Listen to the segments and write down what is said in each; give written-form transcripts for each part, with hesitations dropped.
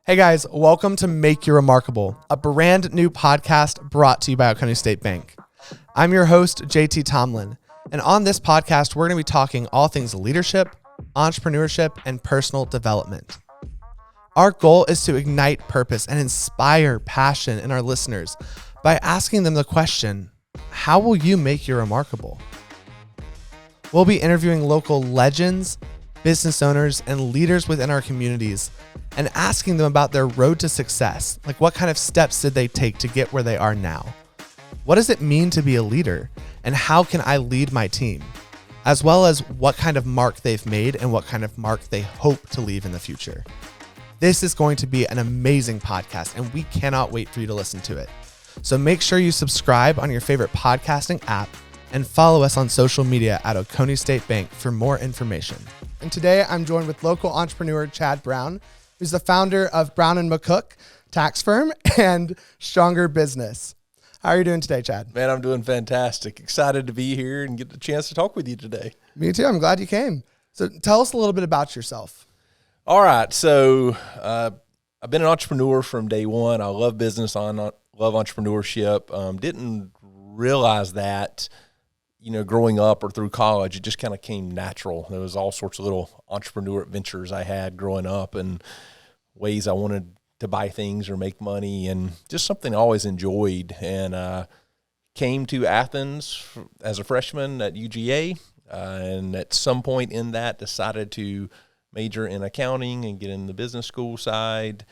Hey guys, welcome to Make You Remarkable, a brand new podcast brought to you by Oconee State Bank. I'm your host, JT Tomlin, and on this podcast, we're going to be talking all things leadership, entrepreneurship, and personal development. Our goal is to ignite purpose and inspire passion in our listeners by asking them the question, how will you make you remarkable? We'll be interviewing local legends, business owners, and leaders within our communities and asking them about their road to success. Like, what kind of steps did they take to get where they are now? What does it mean to be a leader? And how can I lead my team? As well as what kind of mark they've made and what kind of mark they hope to leave in the future. This is going to be an amazing podcast, and we cannot wait for you to listen to it. So make sure you subscribe on your favorite podcasting app and follow us on social media at Oconee State Bank for more information. And today I'm joined with local entrepreneur Chad Brown, who's the founder of Brown & McCook tax firm and Stronger Business. How are you doing today, Chad? Man, I'm doing fantastic. Excited to be here and get the chance to talk with you today. Me too. I'm glad you came. So tell us a little bit about yourself. All right. So I've been an entrepreneur from day one. I love business. I love entrepreneurship. Didn't realize that, growing up or through college, it just kind of came natural. There was all sorts of little entrepreneur adventures I had growing up and ways I wanted to buy things or make money, and just something I always enjoyed. And came to Athens as a freshman at UGA, and at some point in that decided to major in accounting and get in the business school side.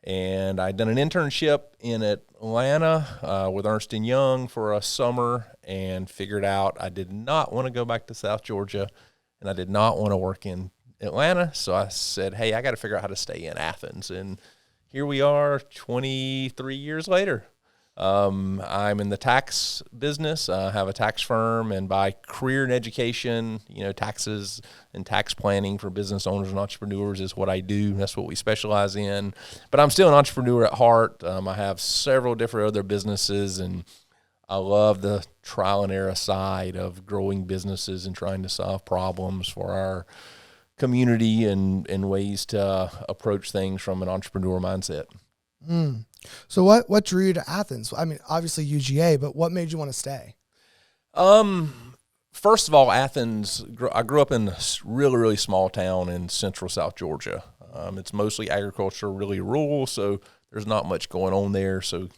And I'd done an internship in Atlanta with Ernst & Young for a summer and figured out I did not want to go back to South Georgia, and I did not want to work in Atlanta. So I said, hey, I got to figure out how to stay in Athens. And here we are 23 years later. I'm in the tax business. I have a tax firm, and by career and education, taxes and tax planning for business owners and entrepreneurs is what I do. That's what we specialize in. But I'm still an entrepreneur at heart. I have several different other businesses, and I love the trial and error side of growing businesses and trying to solve problems for our community and ways to approach things from an entrepreneur mindset. So what drew you to Athens? I mean, obviously UGA, but what made you want to stay? First of all, Athens, I grew up in a really, really small town in central South Georgia. It's mostly agriculture, really rural, so there's not much going on there. So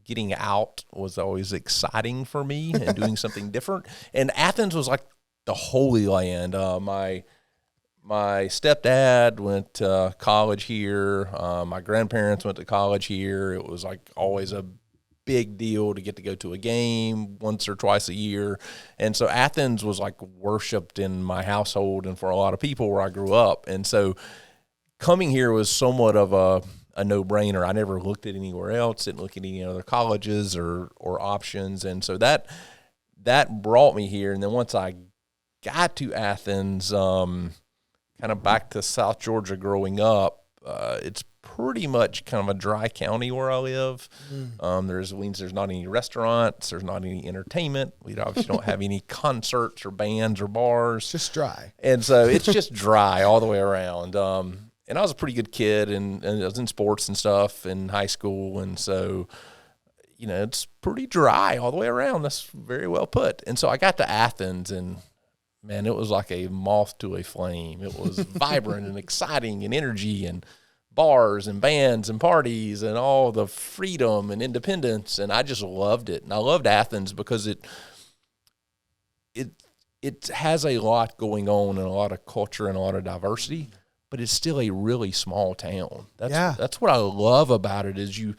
getting out was always exciting for me and doing something different. And Athens was like the holy land. My stepdad went to college here. My grandparents went to college here. It was like always a big deal to get to go to a game once or twice a year. And so Athens was like worshiped in my household and for a lot of people where I grew up. And so coming here was somewhat of a no-brainer. I never looked at anywhere else, didn't look at any other colleges or options. And so that brought me here. And then once I got to Athens, kind of back to South Georgia growing up, it's pretty much kind of a dry county where I live. There's not any restaurants, there's not any entertainment. We obviously don't have any concerts or bands or bars. Just dry. And so it's just dry all the way around. And I was a pretty good kid, and I was in sports and stuff in high school, and so it's pretty dry all the way around. That's very well put. And so I got to Athens, and man, it was like a moth to a flame. It was vibrant and exciting and energy and bars and bands and parties and all the freedom and independence. And I just loved it. And I loved Athens because it has a lot going on and a lot of culture and a lot of diversity, but it's still a really small town. That's what I love about it is you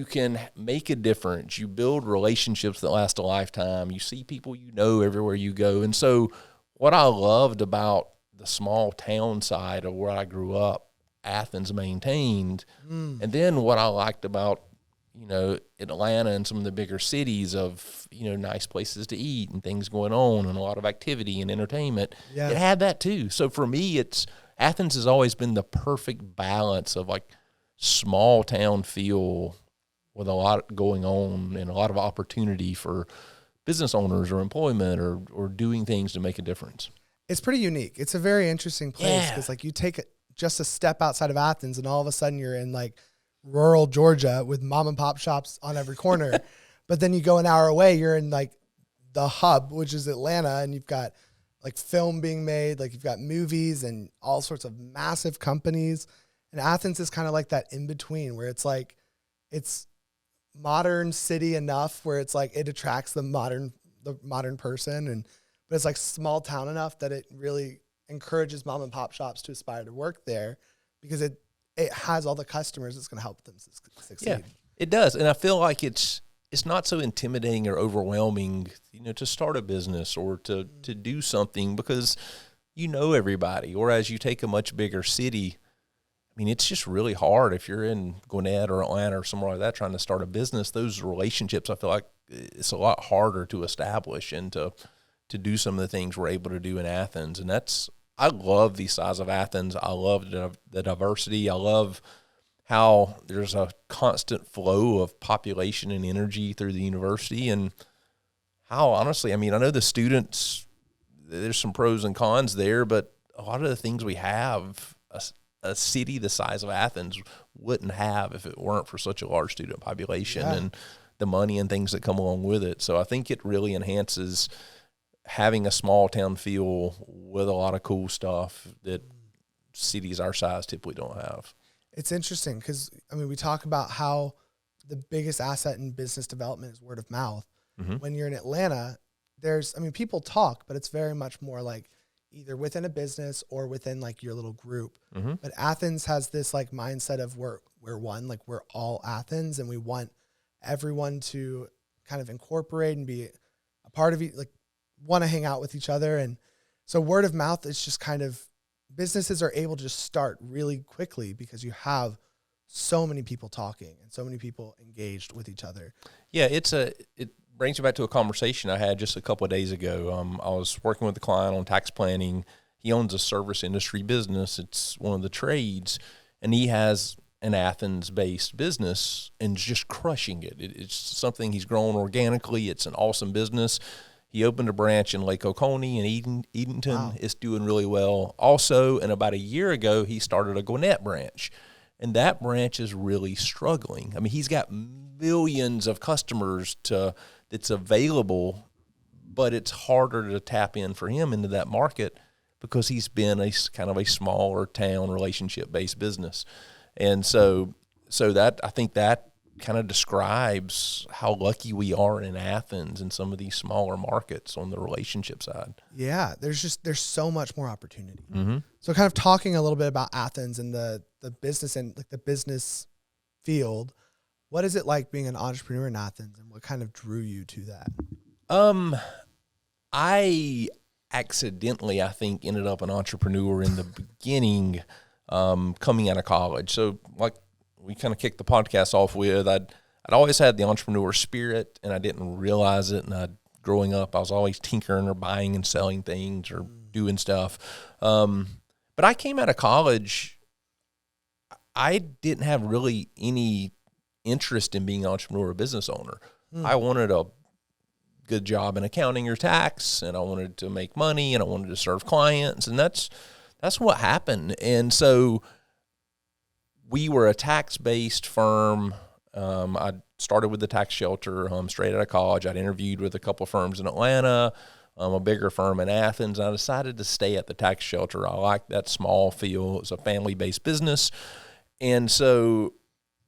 can make a difference. You build relationships that last a lifetime. You see people everywhere you go. And so what I loved about the small town side of where I grew up, Athens maintained. And then what I liked about, Atlanta and some of the bigger cities of, nice places to eat and things going on and a lot of activity and entertainment. Yeah. It had that too. So for me, Athens has always been the perfect balance of like small town feel with a lot going on and a lot of opportunity for business owners or employment or doing things to make a difference. It's pretty unique. It's a very interesting place because like you take just a step outside of Athens, and all of a sudden you're in like rural Georgia with mom and pop shops on every corner. But then you go an hour away, you're in like the hub, which is Atlanta, and you've got like film being made, like you've got movies and all sorts of massive companies. And Athens is kind of like that in between where it's like, it's modern city enough where it's like, it attracts the modern person. But it's like small town enough that it really encourages mom and pop shops to aspire to work there because it has all the customers that's going to help them succeed. Yeah, it does. And I feel like it's not so intimidating or overwhelming, to start a business or to do something because you know everybody. Or as you take a much bigger city, I mean, it's just really hard if you're in Gwinnett or Atlanta or somewhere like that trying to start a business. Those relationships, I feel like it's a lot harder to establish and to do some of the things we're able to do in Athens. And I love the size of Athens. I love the diversity. I love how there's a constant flow of population and energy through the university, and how, honestly, I mean, I know the students, there's some pros and cons there, but a lot of the things we have, a city the size of Athens wouldn't have if it weren't for such a large student population and the money and things that come along with it. So I think it really enhances having a small town feel with a lot of cool stuff that cities our size typically don't have. It's interesting because, I mean, we talk about how the biggest asset in business development is word of mouth. Mm-hmm. When you're in Atlanta, people talk, but it's very much more like either within a business or within like your little group. Mm-hmm. But Athens has this like mindset of we're one, like we're all Athens, and we want everyone to kind of incorporate and be a part of it, like want to hang out with each other. And so word of mouth is just kind of, businesses are able to just start really quickly because you have so many people talking and so many people engaged with each other. Yeah, it brings me back to a conversation I had just a couple of days ago. I was working with a client on tax planning. He owns a service industry business. It's one of the trades, and he has an Athens-based business and is just crushing it. It's something he's grown organically. It's an awesome business. He opened a branch in Lake Oconee and Edenton. Wow. It's doing really well. Also, and about a year ago, he started a Gwinnett branch, and that branch is really struggling. I mean, he's got millions of customers that's available, but it's harder to tap in for him into that market because he's been a kind of a smaller town relationship-based business. And so that, I think that kind of describes how lucky we are in Athens and some of these smaller markets on the relationship side. Yeah, there's so much more opportunity. Mm-hmm. So kind of talking a little bit about Athens and the business and like the business field, what is it like being an entrepreneur in Athens, and what kind of drew you to that? I accidentally, I think, ended up an entrepreneur in the beginning, coming out of college. So like we kind of kicked the podcast off with, I'd always had the entrepreneur spirit, and I didn't realize it. And growing up, I was always tinkering or buying and selling things or doing stuff. But I came out of college, I didn't have really any interest in being an entrepreneur or business owner. I wanted a good job in accounting or tax, and I wanted to make money, and I wanted to serve clients, and that's what happened. And so we were a tax-based firm. I started with the tax shelter straight out of college. I'd interviewed with a couple of firms in Atlanta, a bigger firm in Athens, and I decided to stay at the tax shelter. I liked that small feel. It was a family-based business. And so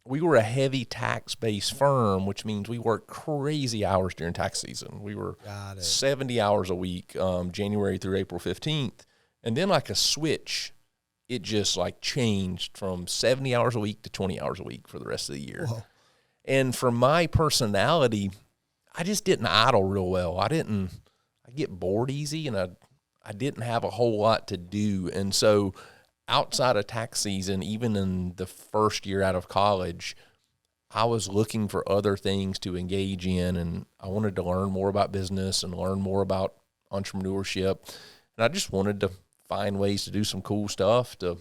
we were a heavy tax-based firm, which means we worked crazy hours during tax season. We were 70 hours a week, January through April 15th. And then like a switch, it just like changed from 70 hours a week to 20 hours a week for the rest of the year. Whoa. And for my personality, I just didn't idle real well. I get bored easy, and I didn't have a whole lot to do. And so outside of tax season, even in the first year out of college, I was looking for other things to engage in, and I wanted to learn more about business and learn more about entrepreneurship. And I just wanted to find ways to do some cool stuff that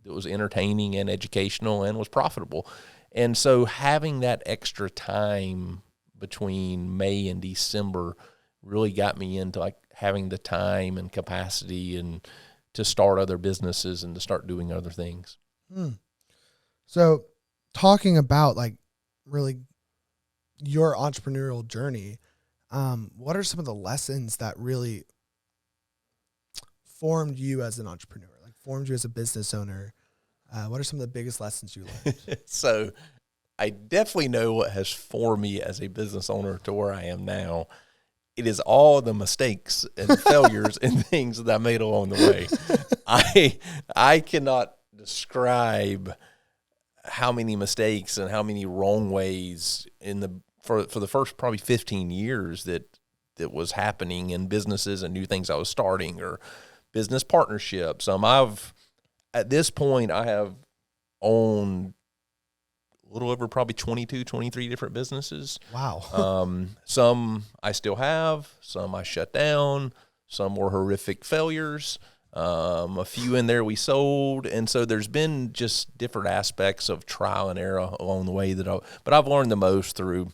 was entertaining and educational and was profitable. And so having that extra time between May and December really got me into like having the time and capacity and to start other businesses and to start doing other things. So talking about like really your entrepreneurial journey, what are some of the lessons that really formed you as an entrepreneur, like formed you as a business owner? What are some of the biggest lessons you learned? So I definitely know what has formed me as a business owner to where I am now. It is all the mistakes and failures and things that I made along the way. I cannot describe how many mistakes and how many wrong ways for the first probably 15 years that was happening in businesses and new things I was starting or business partnerships. At this point, I have owned a little over probably 22, 23 different businesses. Wow. Some I still have, some I shut down, some were horrific failures. A few in there we sold. And so there's been just different aspects of trial and error along the way but I've learned the most through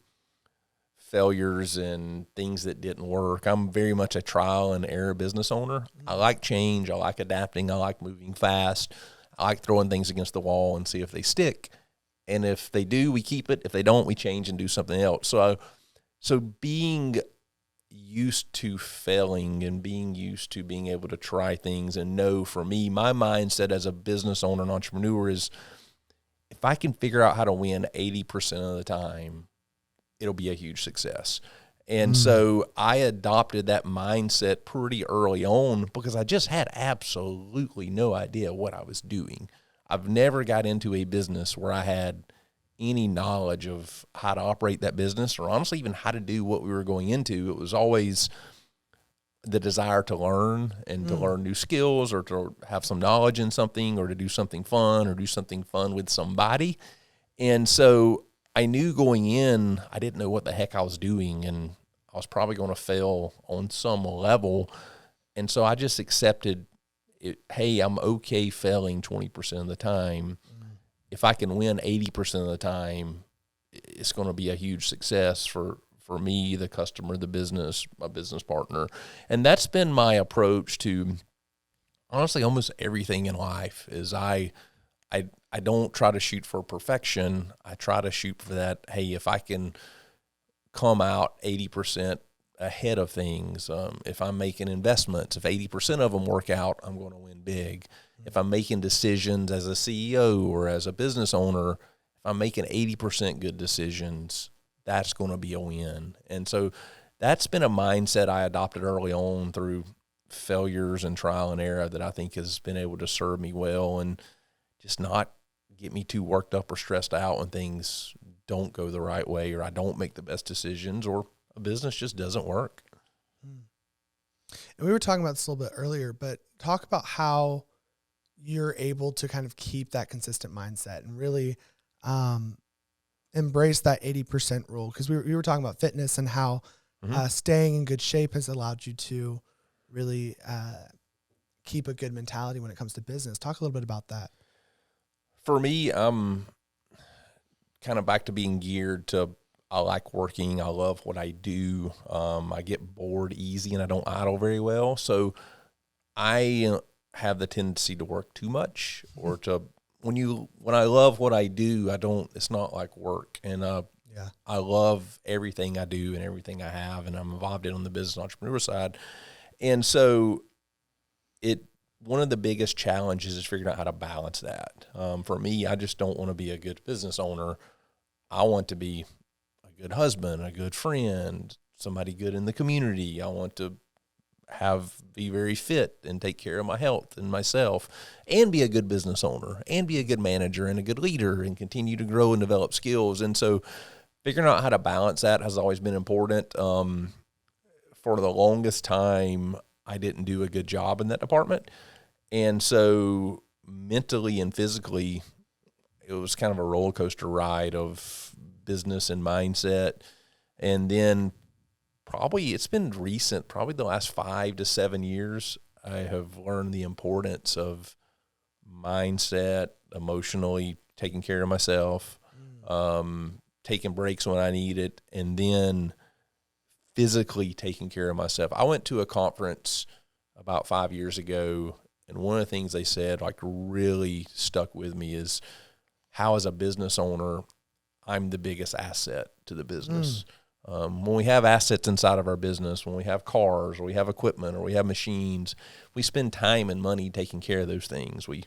failures and things that didn't work. I'm very much a trial and error business owner. I like change. I like adapting. I like moving fast. I like throwing things against the wall and see if they stick. And if they do, we keep it. If they don't, we change and do something else. So being used to failing and being used to being able to try things and know, for me, my mindset as a business owner and entrepreneur is if I can figure out how to win 80% of the time, it'll be a huge success. And so I adopted that mindset pretty early on because I just had absolutely no idea what I was doing. I've never got into a business where I had any knowledge of how to operate that business or honestly even how to do what we were going into. It was always the desire to learn and to learn new skills or to have some knowledge in something or to do something fun or do something fun with somebody. And so I knew going in, I didn't know what the heck I was doing, and I was probably going to fail on some level. And so I just accepted it. Hey, I'm okay failing 20% of the time. If I can win 80% of the time, it's going to be a huge success for me, the customer, the business, my business partner. And that's been my approach to honestly almost everything in life is I don't try to shoot for perfection. I try to shoot for that. Hey, if I can come out 80% ahead of things, if I'm making investments, if 80% of them work out, I'm going to win big. If I'm making decisions as a CEO or as a business owner, if I'm making 80% good decisions, that's going to be a win. And so that's been a mindset I adopted early on through failures and trial and error that I think has been able to serve me well and just not get me too worked up or stressed out when things don't go the right way or I don't make the best decisions or a business just doesn't work. And we were talking about this a little bit earlier, but talk about how you're able to kind of keep that consistent mindset and really embrace that 80% rule. Because we were talking about fitness and how staying in good shape has allowed you to really keep a good mentality when it comes to business. Talk a little bit about that. For me, I'm kind of back to being geared to, I like working. I love what I do. I get bored easy and I don't idle very well. So I have the tendency to work too much or to, when I love what I do, it's not like work. And I love everything I do and everything I have, and I'm involved in on the business entrepreneur side. And so one of the biggest challenges is figuring out how to balance that. For me, I just don't want to be a good business owner. I want to be a good husband, a good friend, somebody good in the community. I want to be very fit and take care of my health and myself and be a good business owner and be a good manager and a good leader and continue to grow and develop skills. And so figuring out how to balance that has always been important. For the longest time, I didn't do a good job in that department. And so mentally and physically, it was kind of a roller coaster ride of business and mindset. And then it's been recent, probably the last 5 to 7 years, I have learned the importance of mindset, emotionally taking care of myself, taking breaks when I need it, and then physically taking care of myself. I went to a conference about 5 years ago, And one of the things they said, like, really stuck with me is how, as a business owner, I'm the biggest asset to the business. When we have assets inside of our business, when we have cars or we have equipment or we have machines, we spend time and money taking care of those things. We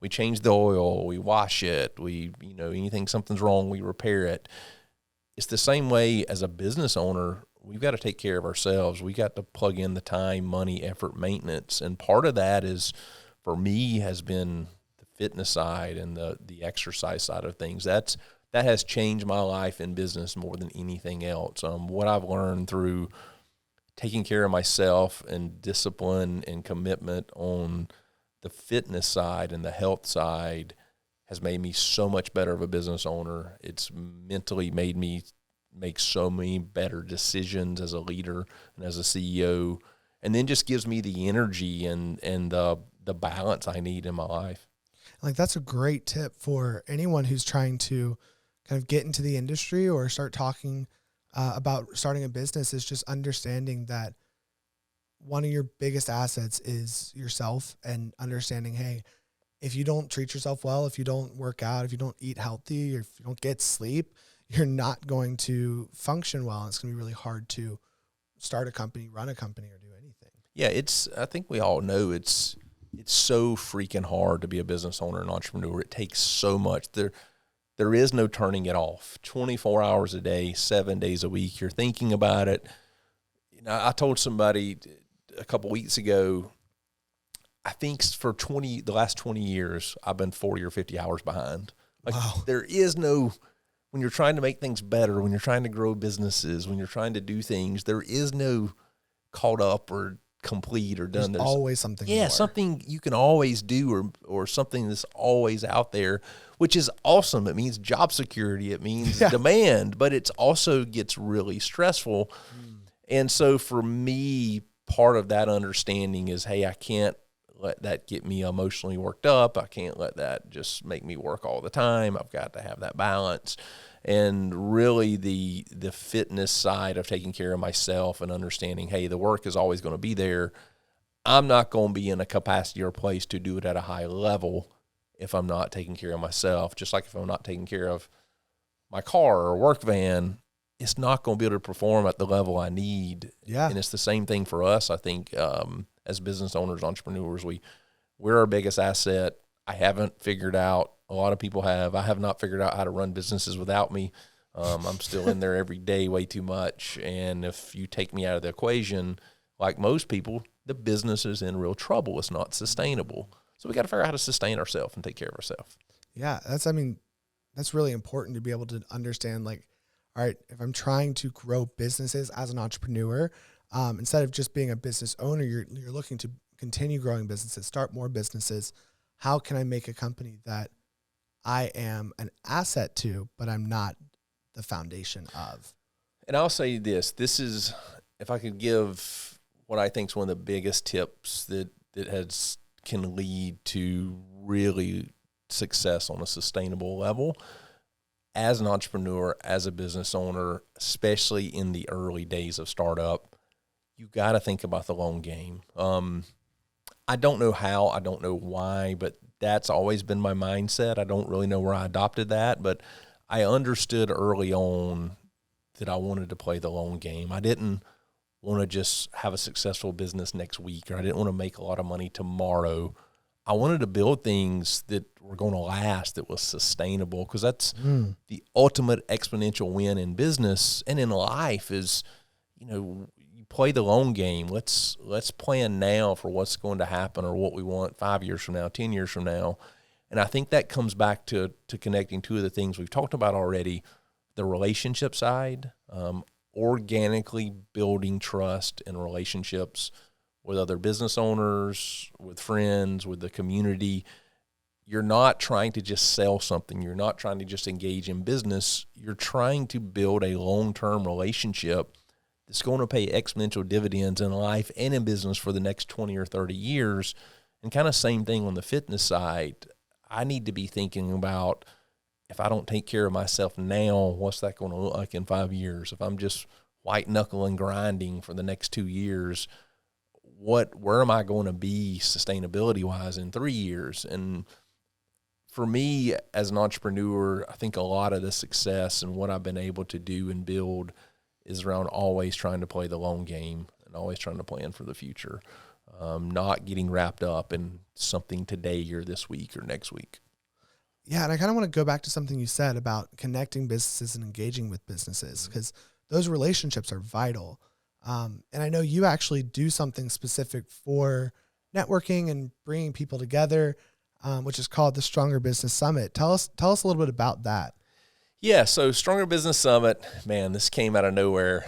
change the oil, we wash it, anything, something's wrong, we repair it. It's the same way as a business owner. We've got to take care of ourselves. We got to plug in the time, money, effort, maintenance. And part of that is, for me, has been the fitness side and the exercise side of things. That has changed my life in business more than anything else. What I've learned through taking care of myself and discipline and commitment on the fitness side and the health side has made me so much better of a business owner. It's mentally made me make so many better decisions as a leader and as a CEO, and then just gives me the energy and the balance I need in my life. Like, that's a great tip for anyone who's trying to kind of get into the industry or start talking about starting a business, is just understanding that one of your biggest assets is yourself, and understanding, hey, if you don't treat yourself well, if you don't work out, if you don't eat healthy, or if you don't get sleep, you're not going to function well. And it's going to be really hard to start a company, run a company, or do anything. Yeah, I think we all know it's so freaking hard to be a business owner and entrepreneur. It takes so much. There is no turning it off. 24 hours a day, 7 days a week, you're thinking about it. I told somebody a couple weeks ago, I think for the last 20 years, I've been 40 or 50 hours behind. Like, wow. There is no, when you're trying to make things better, when you're trying to grow businesses, when you're trying to do things, there is no caught up or complete or done. There's always something more. Something you can always do, or something that's always out there, which is awesome. It means job security. It means demand, but it also gets really stressful. And so for me, part of that understanding is, hey, I can't let that get me emotionally worked up. I can't let that just make me work all the time. I've got to have that balance. And really the fitness side of taking care of myself and understanding, hey, the work is always going to be there. I'm not going to be in a capacity or place to do it at a high level if I'm not taking care of myself. Just like if I'm not taking care of my car or work van, it's not going to be able to perform at the level I need. Yeah. And it's the same thing for us. I think as business owners, entrepreneurs, we're our biggest asset. I haven't figured out, a lot of people have, I have not figured out how to run businesses without me. I'm still in there every day way too much. And if you take me out of the equation, like most people, the business is in real trouble. It's not sustainable. So we got to figure out how to sustain ourselves and take care of ourselves. Yeah. That's really important to be able to understand, like, all right, if I'm trying to grow businesses as an entrepreneur, instead of just being a business owner, you're looking to continue growing businesses, start more businesses. How can I make a company that I am an asset to, but I'm not the foundation of? And I'll say this is, if I could give what I think is one of the biggest tips that can lead to really success on a sustainable level as an entrepreneur, as a business owner, especially in the early days of startup, you got to think about the long game. I don't know how, I don't know why, but that's always been my mindset. I don't really know where I adopted that, but I understood early on that I wanted to play the long game. I didn't want to just have a successful business next week, or I didn't want to make a lot of money tomorrow. I wanted to build things that were going to last, that was sustainable, because that's the ultimate exponential win in business and in life is, you play the long game. Let's plan now for what's going to happen or what we want 5 years from now, 10 years from now. And I think that comes back to connecting two of the things we've talked about already, the relationship side, organically building trust and relationships with other business owners, with friends, with the community. You're not trying to just sell something. You're not trying to just engage in business. You're trying to build a long-term relationship that's going to pay exponential dividends in life and in business for the next 20 or 30 years. And kind of same thing on the fitness side. I need to be thinking about, if I don't take care of myself now, what's that going to look like in 5 years? If I'm just white knuckling grinding for the next 2 years, where am I going to be sustainability wise in 3 years? And for me as an entrepreneur, I think a lot of the success and what I've been able to do and build is around always trying to play the long game and always trying to plan for the future, not getting wrapped up in something today or this week or next week. Yeah, and I kind of want to go back to something you said about connecting businesses and engaging with businesses, because those relationships are vital. And I know you actually do something specific for networking and bringing people together, which is called the Stronger Business Summit. Tell us a little bit about that. Yeah, so Stronger Business Summit, man, this came out of nowhere.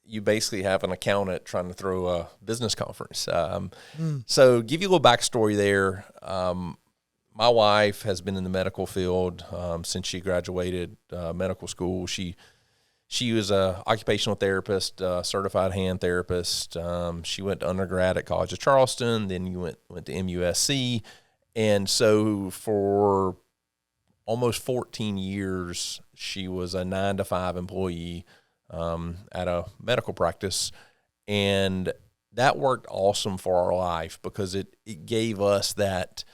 You basically have an accountant trying to throw a business conference. So give you a little backstory there. My wife has been in the medical field since she graduated medical school. She was a occupational therapist, certified hand therapist. She went to undergrad at College of Charleston. Then you went to MUSC. And so for almost 14 years, she was a 9-to-5 employee at a medical practice. And that worked awesome for our life because it gave us that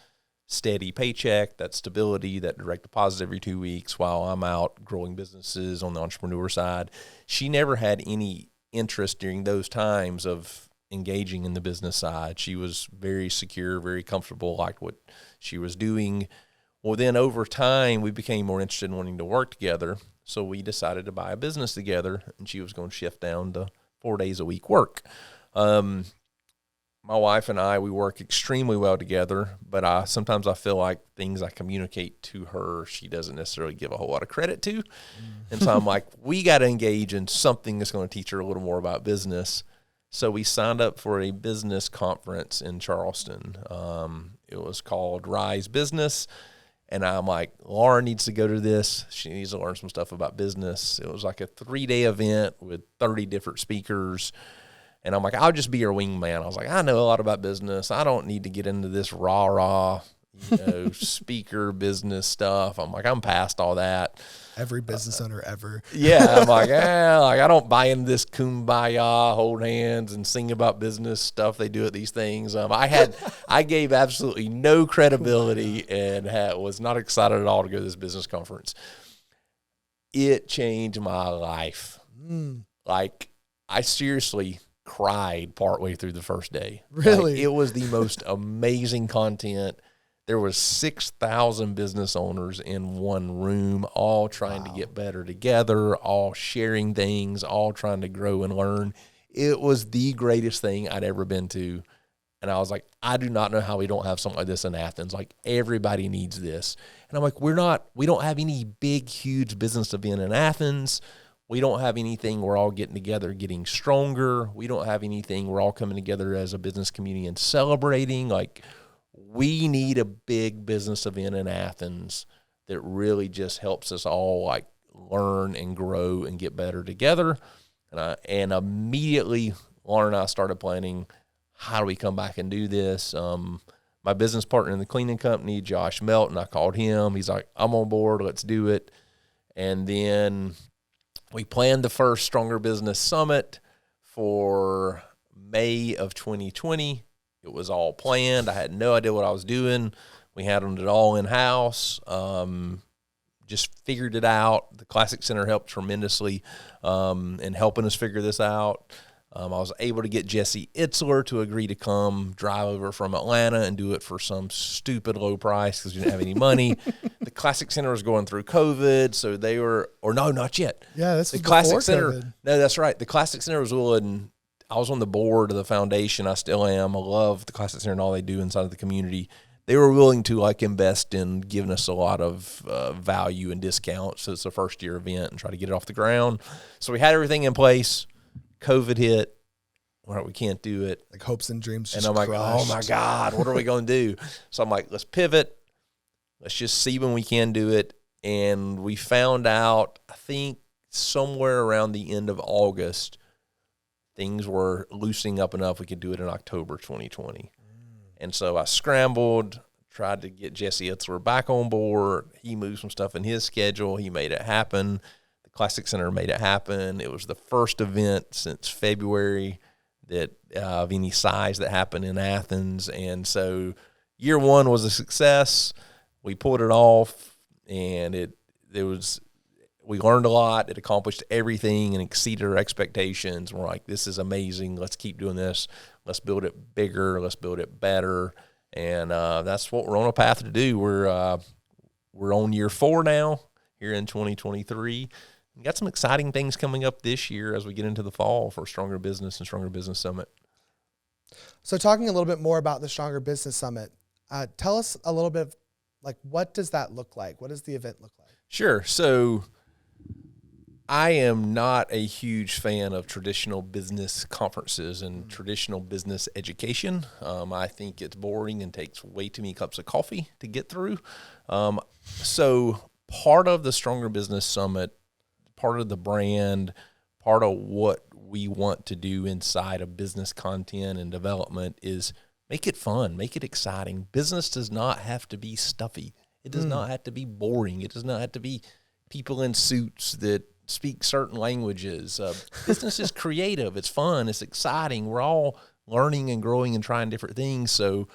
steady paycheck, that stability, that direct deposit every 2 weeks while I'm out growing businesses on the entrepreneur side. She never had any interest during those times of engaging in the business side. She was very secure, very comfortable, liked what she was doing. Well, then over time, we became more interested in wanting to work together. So we decided to buy a business together, and she was going to shift down to 4 days a week work. My wife and I, we work extremely well together, but sometimes I feel like things I communicate to her, she doesn't necessarily give a whole lot of credit to. And so I'm like, we got to engage in something that's going to teach her a little more about business. So we signed up for a business conference in Charleston. It was called Rise Business. And I'm like, Laura needs to go to this. She needs to learn some stuff about business. It was like a 3-day event with 30 different speakers. And I'm like, I'll just be your wingman. I was like, I know a lot about business. I don't need to get into this rah-rah, speaker business stuff. I'm like, I'm past all that. Every business owner ever. Yeah, I'm like, I don't buy into this kumbaya, hold hands and sing about business stuff they do at these things. I gave absolutely no credibility and was not excited at all to go to this business conference. It changed my life. Like, I seriously cried partway through the first day. Really? Like, it was the most amazing content. There was 6,000 business owners in one room, all trying to get better together, all sharing things, all trying to grow and learn. It was the greatest thing I'd ever been to. And I was like, I do not know how we don't have something like this in Athens. Like, everybody needs this. And I'm like, we don't have any big, huge business event in Athens. We don't have anything we're all getting together, getting stronger. We don't have anything we're all coming together as a business community and celebrating. Like, we need a big business event in Athens that really just helps us all like learn and grow and get better together. And immediately, Lauren and I started planning, how do we come back and do this? My business partner in the cleaning company, Josh Melton, I called him. He's like, I'm on board. Let's do it. And then we planned the first Stronger Business Summit for May of 2020. It was all planned. I had no idea what I was doing. We had it all in-house, just figured it out. The Classic Center helped tremendously in helping us figure this out. I was able to get Jesse Itzler to agree to come drive over from Atlanta and do it for some stupid low price because we didn't have any money. The Classic Center was going through COVID, so they were, or no, not yet. Yeah, this the was Classic before Center. COVID. No, that's right. The Classic Center was willing. I was on the board of the foundation. I still am. I love the Classic Center and all they do inside of the community. They were willing to like invest in giving us a lot of value and discounts. So it's a first year event and try to get it off the ground. So we had everything in place. COVID hit. All right, we can't do it. Like hopes and dreams just And I'm like, crushed. oh my God, what are we going to do? So I'm like, let's pivot. Let's just see when we can do it. And we found out, I think somewhere around the end of August, things were loosening up enough we could do it in October 2020. And so I scrambled, tried to get Jesse Itzler back on board. He moved some stuff in his schedule. He made it happen. The Classic Center made it happen. It was the first event since February that of any size that happened in Athens. And so year one was a success. We pulled it off, and we learned a lot. It accomplished everything and exceeded our expectations. We're like, this is amazing. Let's keep doing this. Let's build it bigger. Let's build it better. And that's what we're on a path to do. We're on year 4 now here in 2023. We got some exciting things coming up this year as we get into the fall for Stronger Business and Stronger Business Summit. So talking a little bit more about the Stronger Business Summit, tell us a little bit of, like, what does that look like? What does the event look like? Sure. So I am not a huge fan of traditional business conferences and traditional business education. I think it's boring and takes way too many cups of coffee to get through. So part of the Stronger Business Summit, part of the brand, part of what we want to do inside of business content and development is make it fun, make it exciting. Business does not have to be stuffy. It does not have to be boring. It does not have to be people in suits that speak certain languages. Business is creative. It's fun. It's exciting. We're all learning and growing and trying different things. So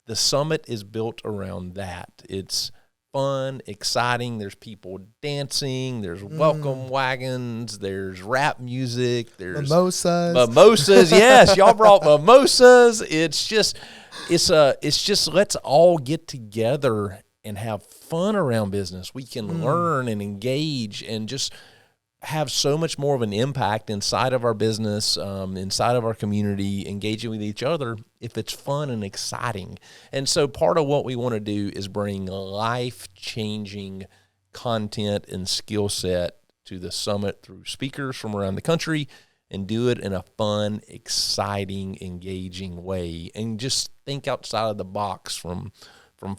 the summit is built around that. It's fun, exciting. There's people dancing. There's welcome wagons. There's rap music. There's mimosas. Yes, y'all brought mimosas. It's just let's all get together and have fun around business. We can learn and engage and just have so much more of an impact inside of our business, inside of our community, engaging with each other if it's fun and exciting. And so part of what we want to do is bring life-changing content and skill set to the summit through speakers from around the country and do it in a fun, exciting, engaging way. And just think outside of the box, from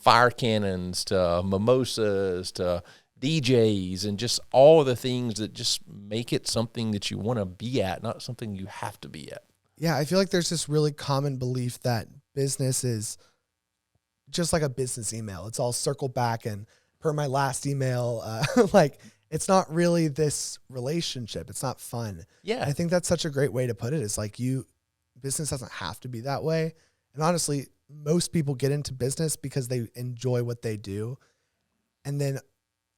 fire cannons to mimosas to DJs and just all of the things that just make it something that you want to be at, not something you have to be at. Yeah, I feel like there's this really common belief that business is just like a business email. It's all circle back and per my last email, like it's not really this relationship. It's not fun. Yeah. I think that's such a great way to put it. It's like business doesn't have to be that way. And honestly, most people get into business because they enjoy what they do. And then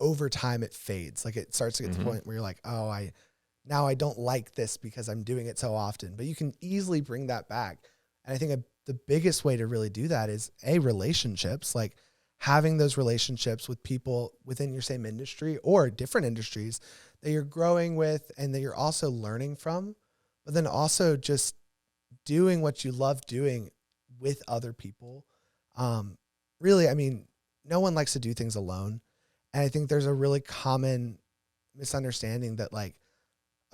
over time it fades. Like it starts to get to the point where you're like, oh, now I don't like this because I'm doing it so often, but you can easily bring that back. And I think the biggest way to really do that is relationships, like having those relationships with people within your same industry or different industries that you're growing with and that you're also learning from, but then also just doing what you love doing with other people. Really, I mean, no one likes to do things alone. And I think there's a really common misunderstanding that like,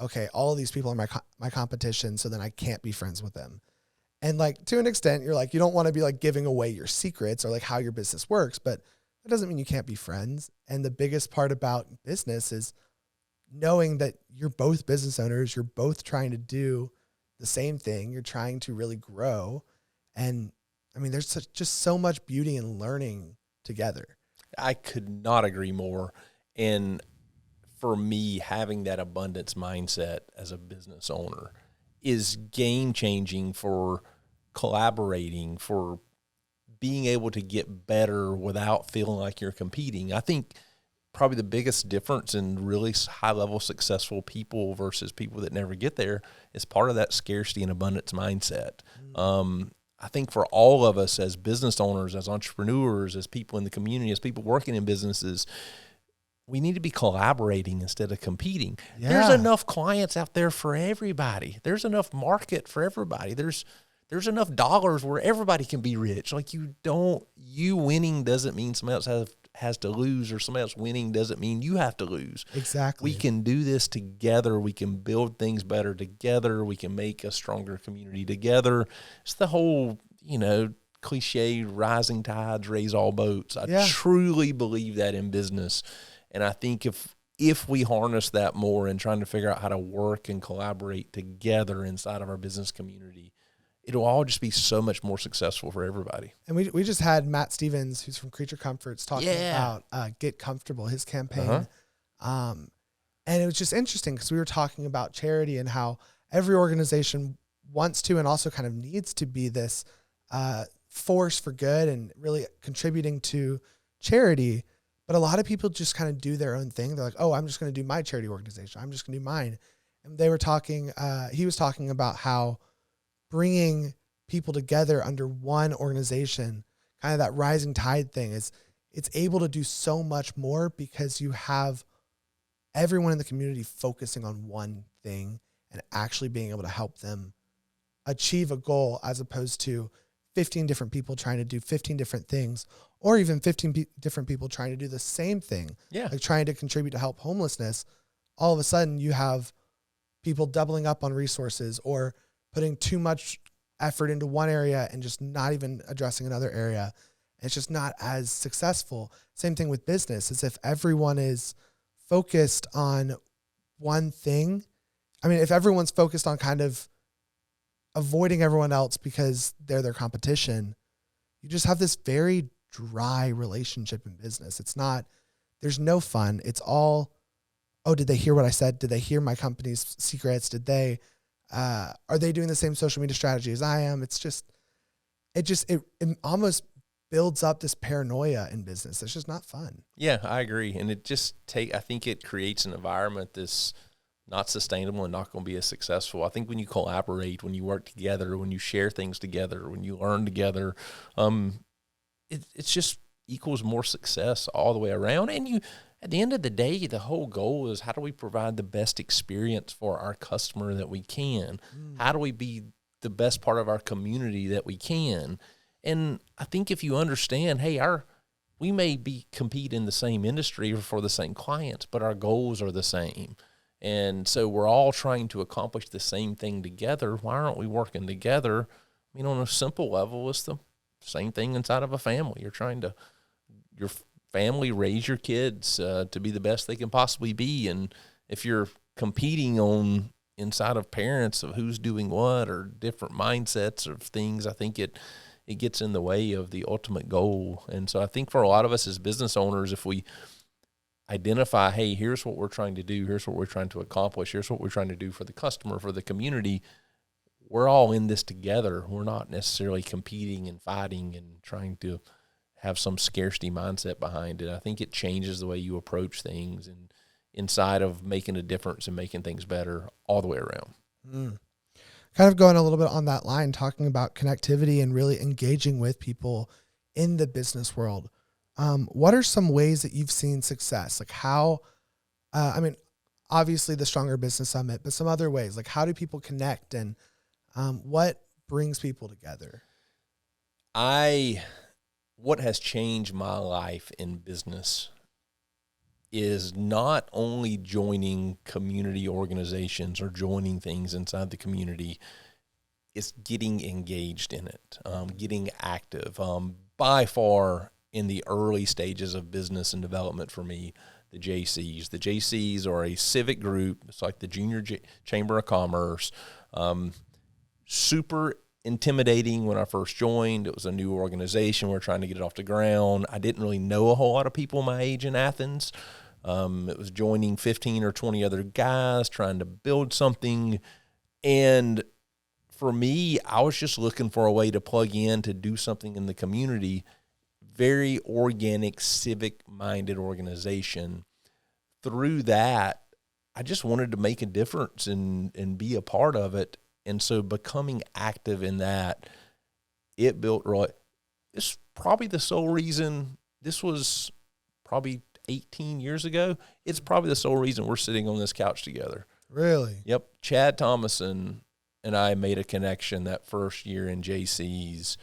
okay, all of these people are my competition, so then I can't be friends with them. And like, to an extent, you're like, you don't want to be like giving away your secrets or like how your business works, but that doesn't mean you can't be friends. And the biggest part about business is knowing that you're both business owners. You're both trying to do the same thing. You're trying to really grow. And I mean, there's just so much beauty in learning together. I could not agree more. And for me, having that abundance mindset as a business owner is game changing for collaborating, for being able to get better without feeling like you're competing. I think probably the biggest difference in really high level successful people versus people that never get there is part of that scarcity and abundance mindset. I think for all of us as business owners, as entrepreneurs, as people in the community, as people working in businesses, we need to be collaborating instead of competing. Yeah. There's enough clients out there for everybody. There's enough market for everybody. There's enough dollars where everybody can be rich. Like you winning doesn't mean somebody else has to lose, or somebody else winning doesn't mean you have to lose. Exactly. We can do this together. We can build things better together. We can make a stronger community together. It's the whole, cliche, rising tides raise all boats. I truly believe that in business. And I think if we harness that more and trying to figure out how to work and collaborate together inside of our business community, it'll all just be so much more successful for everybody. And we just had Matt Stevens, who's from Creature Comforts, talking about Get Comfortable, his campaign. And it was just interesting because we were talking about charity and how every organization wants to and also kind of needs to be this force for good and really contributing to charity. But a lot of people just kind of do their own thing. They're like, oh, I'm just going to do my charity organization. I'm just going to do mine. And they were talking, he was talking about how bringing people together under one organization, kind of that rising tide thing, is it's able to do so much more because you have everyone in the community focusing on one thing and actually being able to help them achieve a goal, as opposed to 15 different people trying to do 15 different things, or even 15 different people trying to do the same thing. Yeah. Like trying to contribute to help homelessness. All of a sudden you have people doubling up on resources or putting too much effort into one area and just not even addressing another area. And it's just not as successful. Same thing with business, as if everyone is focused on one thing. I mean, if everyone's focused on kind of avoiding everyone else because they're their competition, you just have this very dry relationship in business. It's not, there's no fun. It's all, oh, did they hear what I said? Did they hear my company's secrets? Did they, are they doing the same social media strategy as I am? It's just, it almost builds up this paranoia in business. It's just not fun. Yeah, I agree. And it just I think it creates an environment that's not sustainable and not going to be as successful. I think when you collaborate, when you work together, when you share things together, when you learn together, it's just equals more success all the way around. And you, at the end of the day, the whole goal is, how do we provide the best experience for our customer that we can? How do we be the best part of our community that we can? And I think if you understand, hey, we may compete in the same industry or for the same clients, but our goals are the same. And so we're all trying to accomplish the same thing together. Why aren't we working together? I mean, on a simple level, it's the same thing inside of a family. You're trying to, your family, raise your kids to be the best they can possibly be. And if you're competing on inside of parents of who's doing what or different mindsets of things, I think it gets in the way of the ultimate goal. And so I think for a lot of us as business owners, if we identify, hey, here's what we're trying to do, here's what we're trying to accomplish, here's what we're trying to do for the customer, for the community, we're all in this together. We're not necessarily competing and fighting and trying to have some scarcity mindset behind it. I think it changes the way you approach things and inside of making a difference and making things better all the way around. Kind of going a little bit on that line, talking about connectivity and really engaging with people in the business world. What are some ways that you've seen success? Like how, I mean, obviously the Stronger Business Summit, but some other ways, like how do people connect and what brings people together? What has changed my life in business is not only joining community organizations or joining things inside the community, it's getting engaged in it, getting active. By far, in the early stages of business and development for me, the JCs. The JCs are a civic group. It's like the Junior Chamber of Commerce. Super intimidating when I first joined. It was a new organization. We're trying to get it off the ground. I didn't really know a whole lot of people my age in Athens. It was joining 15 or 20 other guys trying to build something. And for me, I was just looking for a way to plug in to do something in the community. Very organic, civic-minded organization. Through that, I just wanted to make a difference and be a part of it. And so becoming active in that, it built really, it's probably the sole reason, this was probably 18 years ago. It's probably the sole reason we're sitting on this couch together. Really? Yep. Chad Thomason and I made a connection that first year in JC's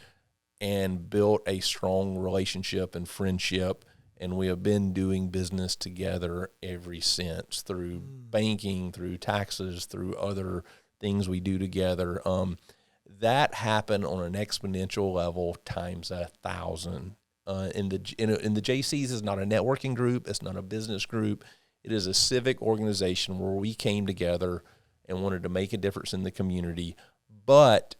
and built a strong relationship and friendship. And we have been doing business together ever since, through banking, through taxes, through other things we do together. That happened on an exponential level times 1,000. In the JC's is not a networking group. It's not a business group. It is a civic organization where we came together and wanted to make a difference in the community. But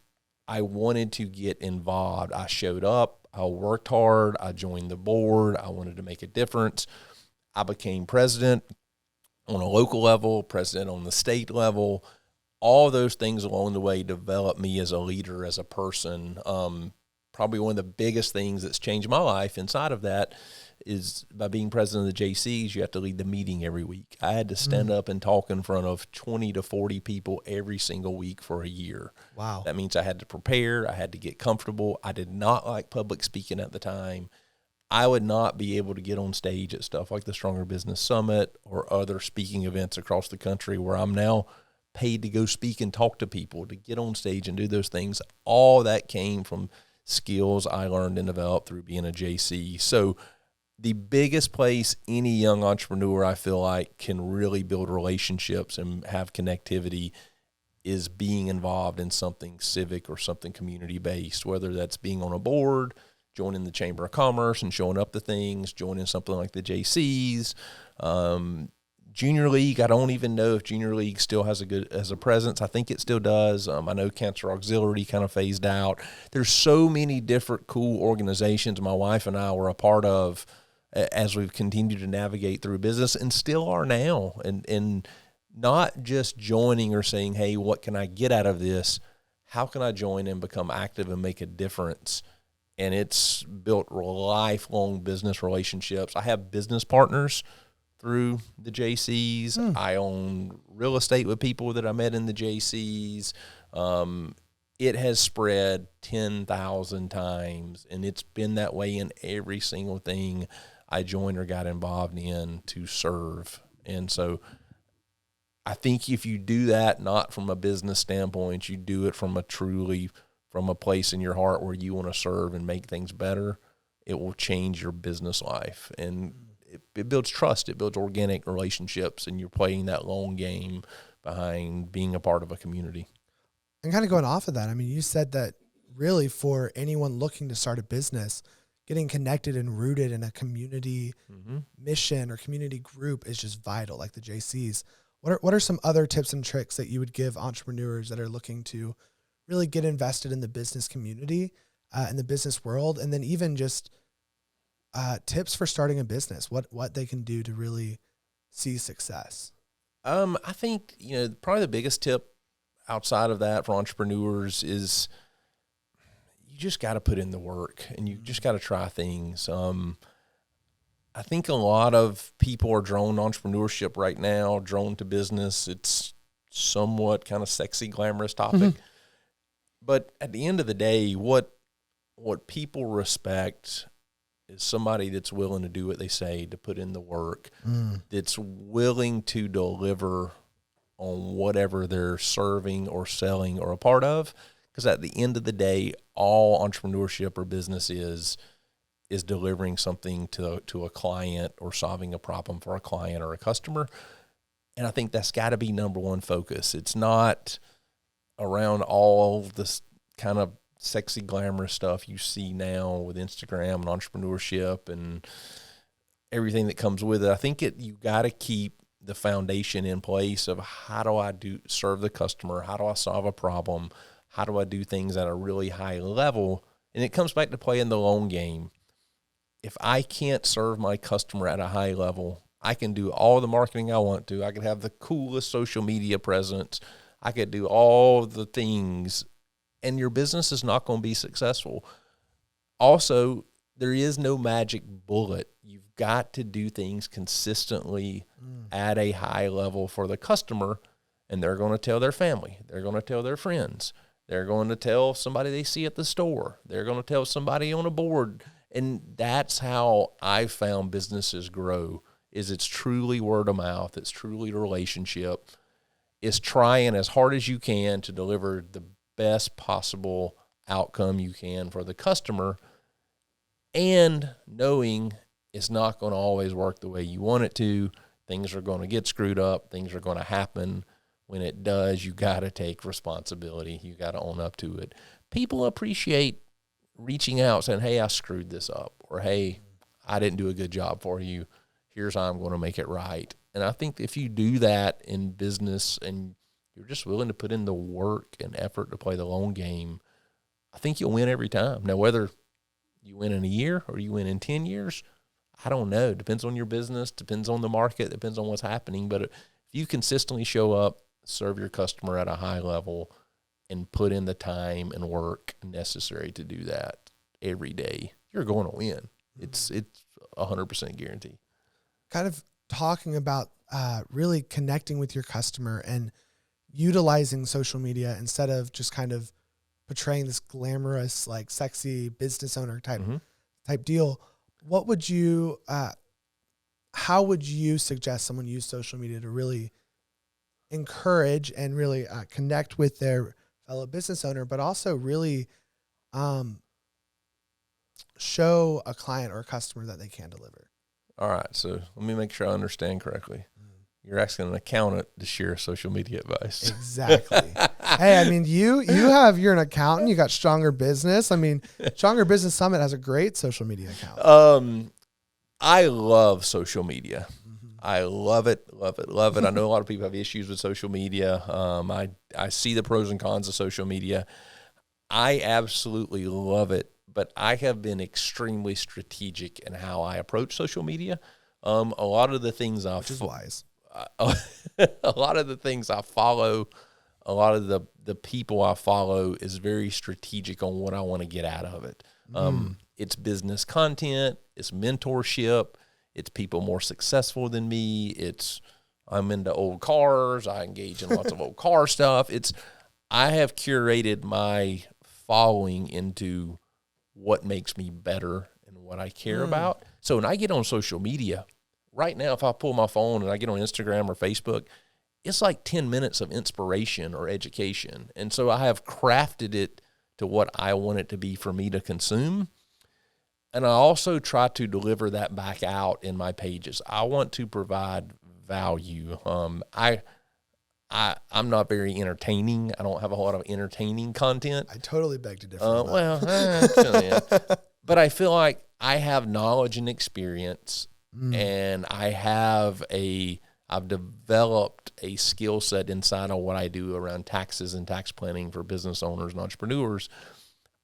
I wanted to get involved. I showed up. I worked hard. I joined the board. I wanted to make a difference. I became president on a local level, president on the state level. all those things along the way developed me as a leader, as a person. Probably one of the biggest things that's changed my life inside of that is by being president of the JCs, you have to lead the meeting every week. I had to stand up and talk in front of 20 to 40 people every single week for a year. Wow. That means I had to prepare. I had to get comfortable. I did not like public speaking at the time. I would not be able to get on stage at stuff like the Stronger Business Summit or other speaking events across the country where I'm now paid to go speak and talk to people, to get on stage and do those things. All that came from skills I learned and developed through being a JC. So the biggest place any young entrepreneur, I feel like, can really build relationships and have connectivity is being involved in something civic or something community-based, whether that's being on a board, joining the Chamber of Commerce and showing up to things, joining something like the JCs, Junior League. I don't even know if Junior League still has a presence. I think it still does. I know Cancer Auxiliary kind of phased out. There's so many different cool organizations my wife and I were a part of as we've continued to navigate through business and still are now. And not just joining or saying, hey, what can I get out of this? How can I join and become active and make a difference? And it's built lifelong business relationships. I have business partners through the JCs. I own real estate with people that I met in the JCs. It has spread 10,000 times, and it's been that way in every single thing I joined or got involved in to serve. And so I think if you do that, not from a business standpoint, you do it from a place in your heart where you want to serve and make things better, it will change your business life. And it builds trust. It builds organic relationships, and you're playing that long game behind being a part of a community. And kind of going off of that, I mean, you said that really for anyone looking to start a business, getting connected and rooted in a community mission or community group is just vital, like the JCs. What are some other tips and tricks that you would give entrepreneurs that are looking to really get invested in the business community, in the business world, and then even just tips for starting a business, what they can do to really see success? I think, probably the biggest tip outside of that for entrepreneurs is you just got to put in the work and you just got to try things. I think a lot of people are drawn to entrepreneurship right now, drawn to business. It's somewhat kind of sexy, glamorous topic. But at the end of the day, what people respect is somebody that's willing to do what they say, to put in the work, that's willing to deliver on whatever they're serving or selling or a part of. Because at the end of the day, all entrepreneurship or business is delivering something to a client or solving a problem for a client or a customer. And I think that's got to be number one focus. It's not around all this kind of sexy, glamorous stuff you see now with Instagram and entrepreneurship and everything that comes with it. I think you got to keep the foundation in place of how do I serve the customer? How do I solve a problem? How do I do things at a really high level? And it comes back to playing the long game. If I can't serve my customer at a high level, I can do all the marketing I want to. I could have the coolest social media presence. I could do all the things, and your business is not going to be successful. Also, there is no magic bullet. You've got to do things consistently at a high level for the customer, and they're going to tell their family. They're going to tell their friends. They're going to tell somebody they see at the store. They're going to tell somebody on a board. And that's how I've found businesses grow, is it's truly word of mouth. It's truly a relationship. It's trying as hard as you can to deliver the best possible outcome you can for the customer, and knowing it's not going to always work the way you want it to. Things are going to get screwed up. Things are going to happen. When it does, you got to take responsibility. You got to own up to it. People appreciate reaching out saying, hey, I screwed this up, or hey, I didn't do a good job for you. Here's how I'm going to make it right. And I think if you do that in business and you're just willing to put in the work and effort to play the long game, I think you'll win every time. Now, whether you win in a year or you win in 10 years, I don't know. Depends on your business, depends on the market, depends on what's happening. But if you consistently show up serve your customer at a high level, and put in the time and work necessary to do that every day, you're going to win. It's 100% guarantee. Kind of talking about really connecting with your customer and utilizing social media instead of just kind of portraying this glamorous, like sexy business owner type deal. What would you, how would you suggest someone use social media to really encourage and really connect with their fellow business owner, but also really show a client or a customer that they can deliver? All right, so let me make sure I understand correctly. You're asking an accountant to share social media advice. Exactly. Hey, I mean, you're an accountant. You got Stronger Business. I mean, Stronger Business Summit has a great social media account. I love social media. I love it. I know a lot of people have issues with social media. I see the pros and cons of social media. I absolutely love it, but I have been extremely strategic in how I approach social media. A lot of the things which is wise. A lot of the things I follow, a lot of the people I follow is very strategic on what I want to get out of it. It's business content, it's mentorship, it's people more successful than me. I'm into old cars. I engage in lots of old car stuff. I have curated my following into what makes me better and what I care about. So when I get on social media, right now, if I pull my phone and I get on Instagram or Facebook, it's like 10 minutes of inspiration or education. And so I have crafted it to what I want it to be for me to consume. And I also try to deliver that back out in my pages. I want to provide value. I'm not very entertaining. I don't have a lot of entertaining content. I totally beg to differ. But I feel like I have knowledge and experience, and I've developed a skill set inside of what I do around taxes and tax planning for business owners and entrepreneurs.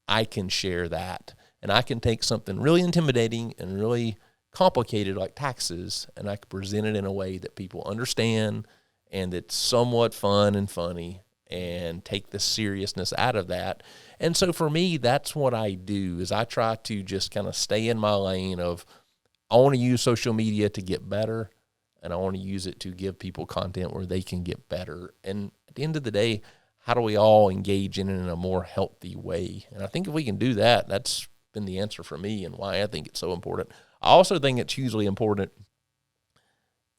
I can share that, and I can take something really intimidating and really complicated like taxes, and I can present it in a way that people understand and it's somewhat fun and funny, and take the seriousness out of that. And so for me, that's what I do, is I try to just kind of stay in my lane of, I want to use social media to get better, and I want to use it to give people content where they can get better. And at the end of the day, how do we all engage in it in a more healthy way? And I think if we can do that, that's been the answer for me and why I think it's so important. I also think it's hugely important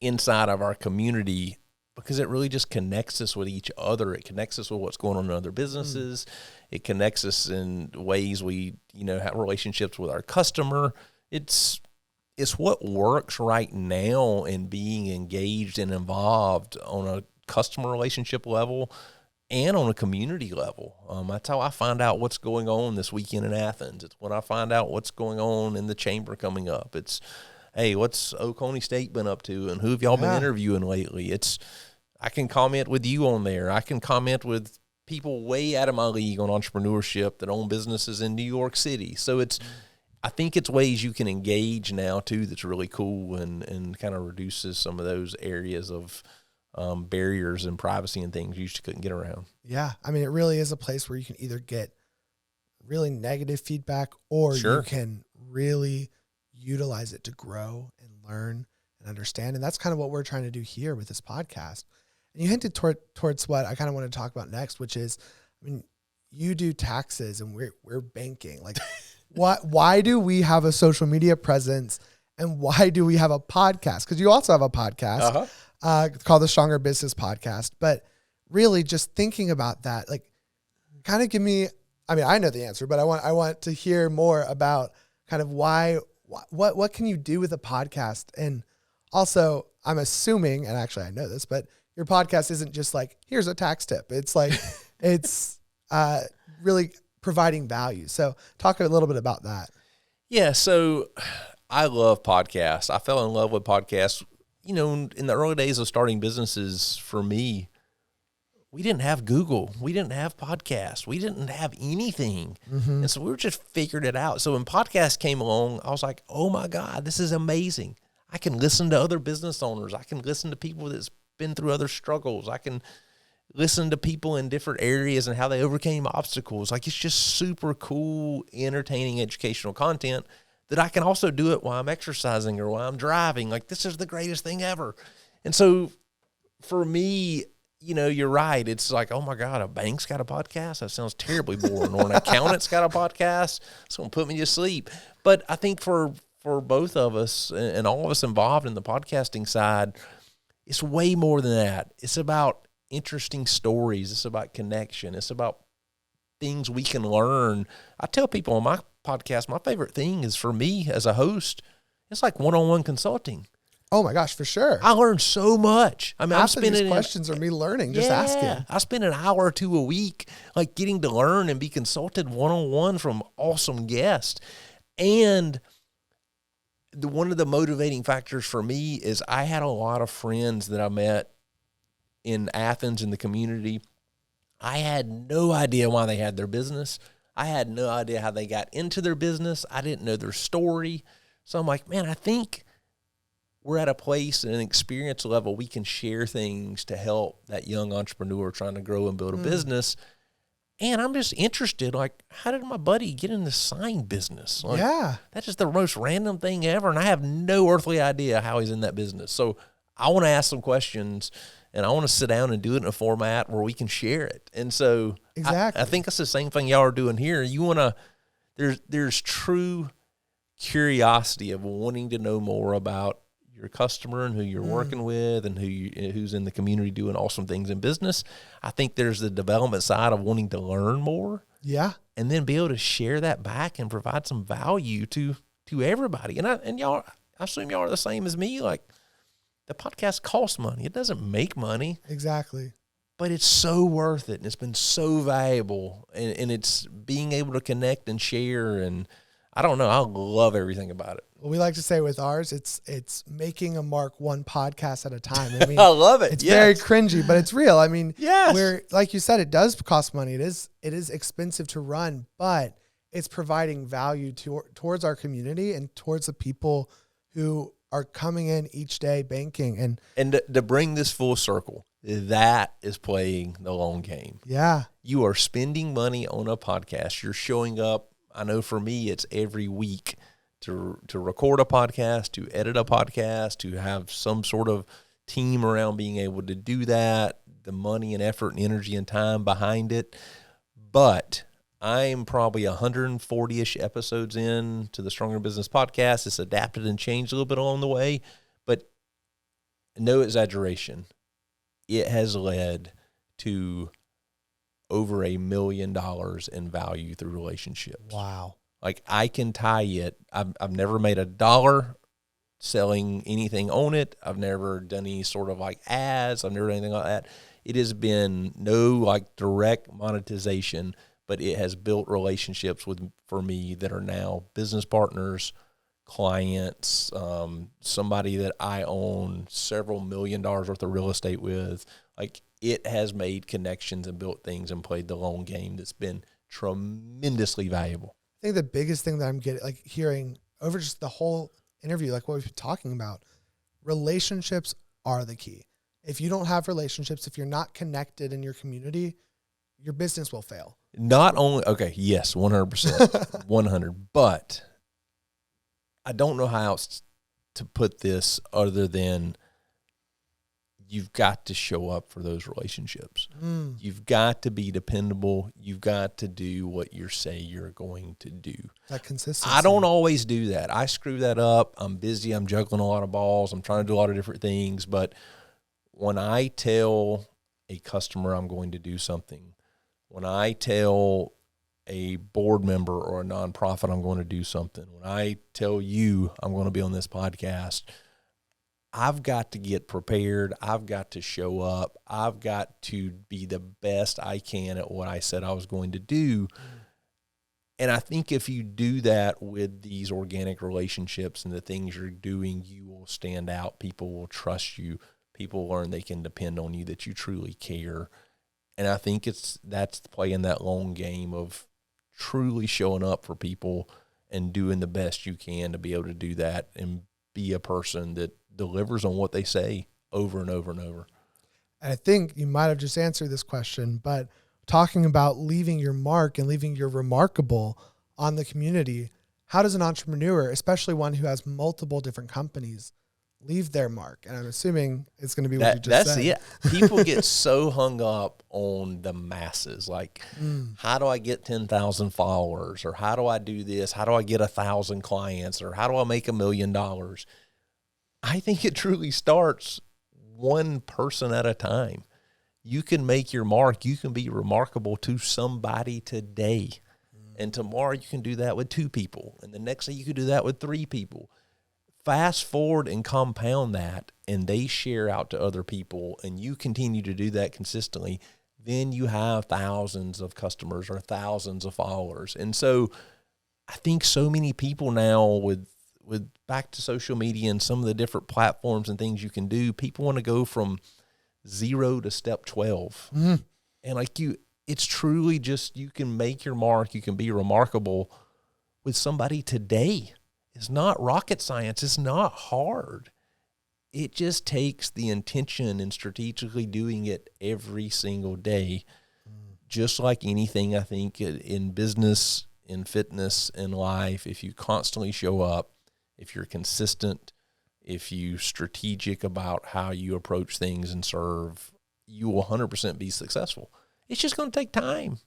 inside of our community because it really just connects us with each other. It connects us with what's going on in other businesses. It connects us in ways we, have relationships with our customer. It's what works right now in being engaged and involved on a customer relationship level and on a community level. That's how I find out what's going on this weekend in Athens. It's when I find out what's going on in the chamber coming up. It's, hey, what's Oconee State been up to, and who have y'all been interviewing lately? I can comment with you on there. I can comment with people way out of my league on entrepreneurship that own businesses in New York City. So I think it's ways you can engage now too that's really cool and kind of reduces some of those areas of barriers and privacy and things you just couldn't get around. Yeah. I mean, it really is a place where you can either get really negative feedback or you can really utilize it to grow and learn and understand. And that's kind of what we're trying to do here with this podcast. And you hinted towards what I kind of want to talk about next, which is, I mean, you do taxes and we're banking. Like, why do we have a social media presence, and why do we have a podcast? Because you also have a podcast called the Stronger Business Podcast. But really, just thinking about that, like, kind of give me. I mean, I know the answer, but I want to hear more about kind of what can you do with a podcast, and also I'm assuming, and actually I know this, but your podcast isn't just like, here's a tax tip. It's like, it's really providing value. So talk a little bit about that. Yeah. So I love podcasts. I fell in love with podcasts, in the early days of starting businesses. For me, we didn't have Google. We didn't have podcasts. We didn't have anything. And so we were just figuring it out. So when podcasts came along, I was like, oh my God, this is amazing. I can listen to other business owners. I can listen to people that's been through other struggles. I can listen to people in different areas and how they overcame obstacles. Like, it's just super cool, entertaining, educational content that I can also do it while I'm exercising or while I'm driving. Like, this is the greatest thing ever. And so for me, you know, you're right. It's like, oh my God, a bank's got a podcast? That sounds terribly boring. Or an accountant's got a podcast? It's going to put me to sleep. But I think for both of us and all of us involved in the podcasting side, it's way more than that. It's about interesting stories. It's about connection. It's about things we can learn. I tell people on my podcast, my favorite thing is, for me as a host, it's like one-on-one consulting. Oh my gosh, for sure. I learn so much. I mean, I'm Half of spending these questions are me learning, just asking. I spend an hour or two a week, like, getting to learn and be consulted one-on-one from awesome guests. And one of the motivating factors for me is I had a lot of friends that I met in Athens in the community. I had no idea why they had their business. I had no idea how they got into their business. I didn't know their story. So I'm like, man, I think we're at a place and an experience level we can share things to help that young entrepreneur trying to grow and build a business. And I'm just interested, like, how did my buddy get in the sign business? Like, that's just the most random thing ever, and I have no earthly idea how he's in that business. So I want to ask some questions, and I want to sit down and do it in a format where we can share it. And so I think that's the same thing y'all are doing here. You want to, there's true curiosity of wanting to know more about your customer and who you're working with and who's in the community doing awesome things in business. I think there's the development side of wanting to learn more. Yeah. And then be able to share that back and provide some value to everybody. And y'all, I assume y'all are the same as me. Like, the podcast costs money. It doesn't make money. Exactly. But it's so worth it. And it's been so valuable. And it's being able to connect and share. And I don't know. I love everything about it. Well, we like to say with ours, it's making a mark one podcast at a time. I mean, I love it. It's very cringy, but it's real. I mean, yes. Like you said, it does cost money. It is expensive to run, but it's providing value towards our community and towards the people who are coming in each day banking. And to bring this full circle, that is playing the long game. Yeah. You are spending money on a podcast. You're showing up. I know for me, it's every week to record a podcast, to edit a podcast, to have some sort of team around being able to do that, the money and effort and energy and time behind it. But I'm probably 140-ish episodes in to the Stronger Business podcast. It's adapted and changed a little bit along the way, but no exaggeration, it has led to over $1 million in value through relationships. Wow. Like, I can tie it. I've never made $1 selling anything on it. I've never done any sort of like ads. I've never done anything like that. It has been no like direct monetization, but it has built relationships for me that are now business partners, clients, somebody that I own several $1 million worth of real estate with. Like, it has made connections and built things and played the long game that's been tremendously valuable. I think the biggest thing that I'm getting, like, hearing over just the whole interview, like what we've been talking about, relationships are the key. If you don't have relationships, if you're not connected in your community, your business will fail. Not only, okay, yes, 100%, 100, but I don't know how else to put this other than you've got to show up for those relationships. You've got to be dependable. You've got to do what you say you're going to do. That consistency. I don't always do that. I screw that up. I'm busy. I'm juggling a lot of balls. I'm trying to do a lot of different things. But when I tell a customer I'm going to do something, when I tell a board member or a nonprofit I'm going to do something, when I tell you I'm going to be on this podcast, I've got to get prepared. I've got to show up. I've got to be the best I can at what I said I was going to do. And I think if you do that with these organic relationships and the things you're doing, you will stand out. People will trust you. People learn they can depend on you, that you truly care. And I think that's playing that long game of truly showing up for people and doing the best you can to be able to do that and be a person that delivers on what they say over and over and over. I think you might have just answered this question, but talking about leaving your mark and leaving your remarkable on the community, how does an entrepreneur, especially one who has multiple different companies, leave their mark? And I'm assuming it's going to be what you just said. That's it. People get so hung up on the masses. Like, how do I get 10,000 followers? Or how do I do this? How do I get 1,000 clients? Or how do I make $1 million? I think it truly starts one person at a time. You can make your mark. You can be remarkable to somebody today. And tomorrow you can do that with 2 people. And the next day you can do that with 3 people. Fast forward and compound that, and they share out to other people, and you continue to do that consistently, then you have thousands of customers or thousands of followers. And so I think so many people now with back to social media and some of the different platforms and things you can do, people want to go from 0 to step 12. And like it's truly just, you can make your mark, you can be remarkable with somebody today. It's not rocket science. It's not hard. It just takes the intention and strategically doing it every single day. Just like anything, I think, in business, in fitness, in life, if you constantly show up, if you're consistent, if you're strategic about how you approach things and serve, you will 100% be successful. It's just going to take time.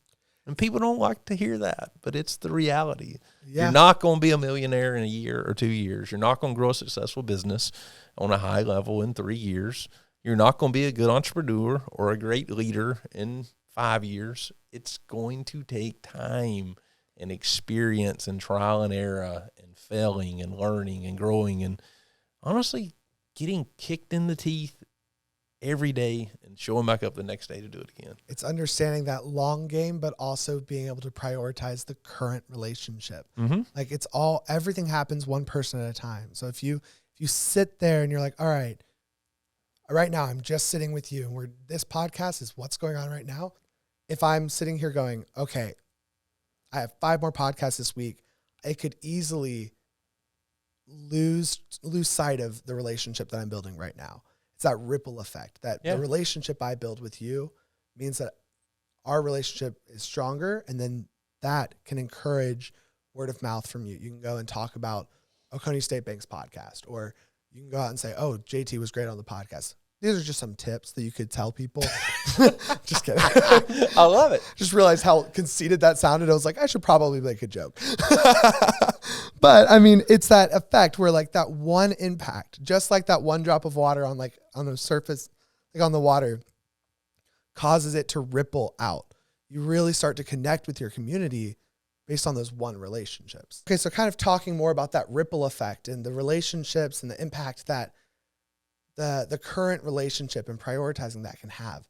And people don't like to hear that, but it's the reality. Yeah. You're not going to be a millionaire in a year or 2 years. You're not going to grow a successful business on a high level in 3 years. You're not going to be a good entrepreneur or a great leader in 5 years. It's going to take time and experience and trial and error and failing and learning and growing and honestly getting kicked in the teeth every day and showing back up the next day to do it again. It's understanding that long game, but also being able to prioritize the current relationship. Like everything happens one person at a time. So if you sit there and you're like, all right now I'm just sitting with you and this podcast is what's going on right now. If I'm sitting here going, okay, I have 5 more podcasts this week, I could easily lose sight of the relationship that I'm building right now. It's that ripple effect that the relationship I build with you means that our relationship is stronger, and then that can encourage word of mouth from you. You can go and talk about Oconee State Bank's podcast, or you can go out and say, oh, JT was great on the podcast. These are just some tips that you could tell people. Just kidding. I love it. Just realized how conceited that sounded. I was like, I should probably make a joke. But I mean, it's that effect where like that one impact, just like that one drop of water on the surface, like on the water, causes it to ripple out. You really start to connect with your community based on those one relationships. Okay, so kind of talking more about that ripple effect and the relationships and the impact that the current relationship and prioritizing that can have.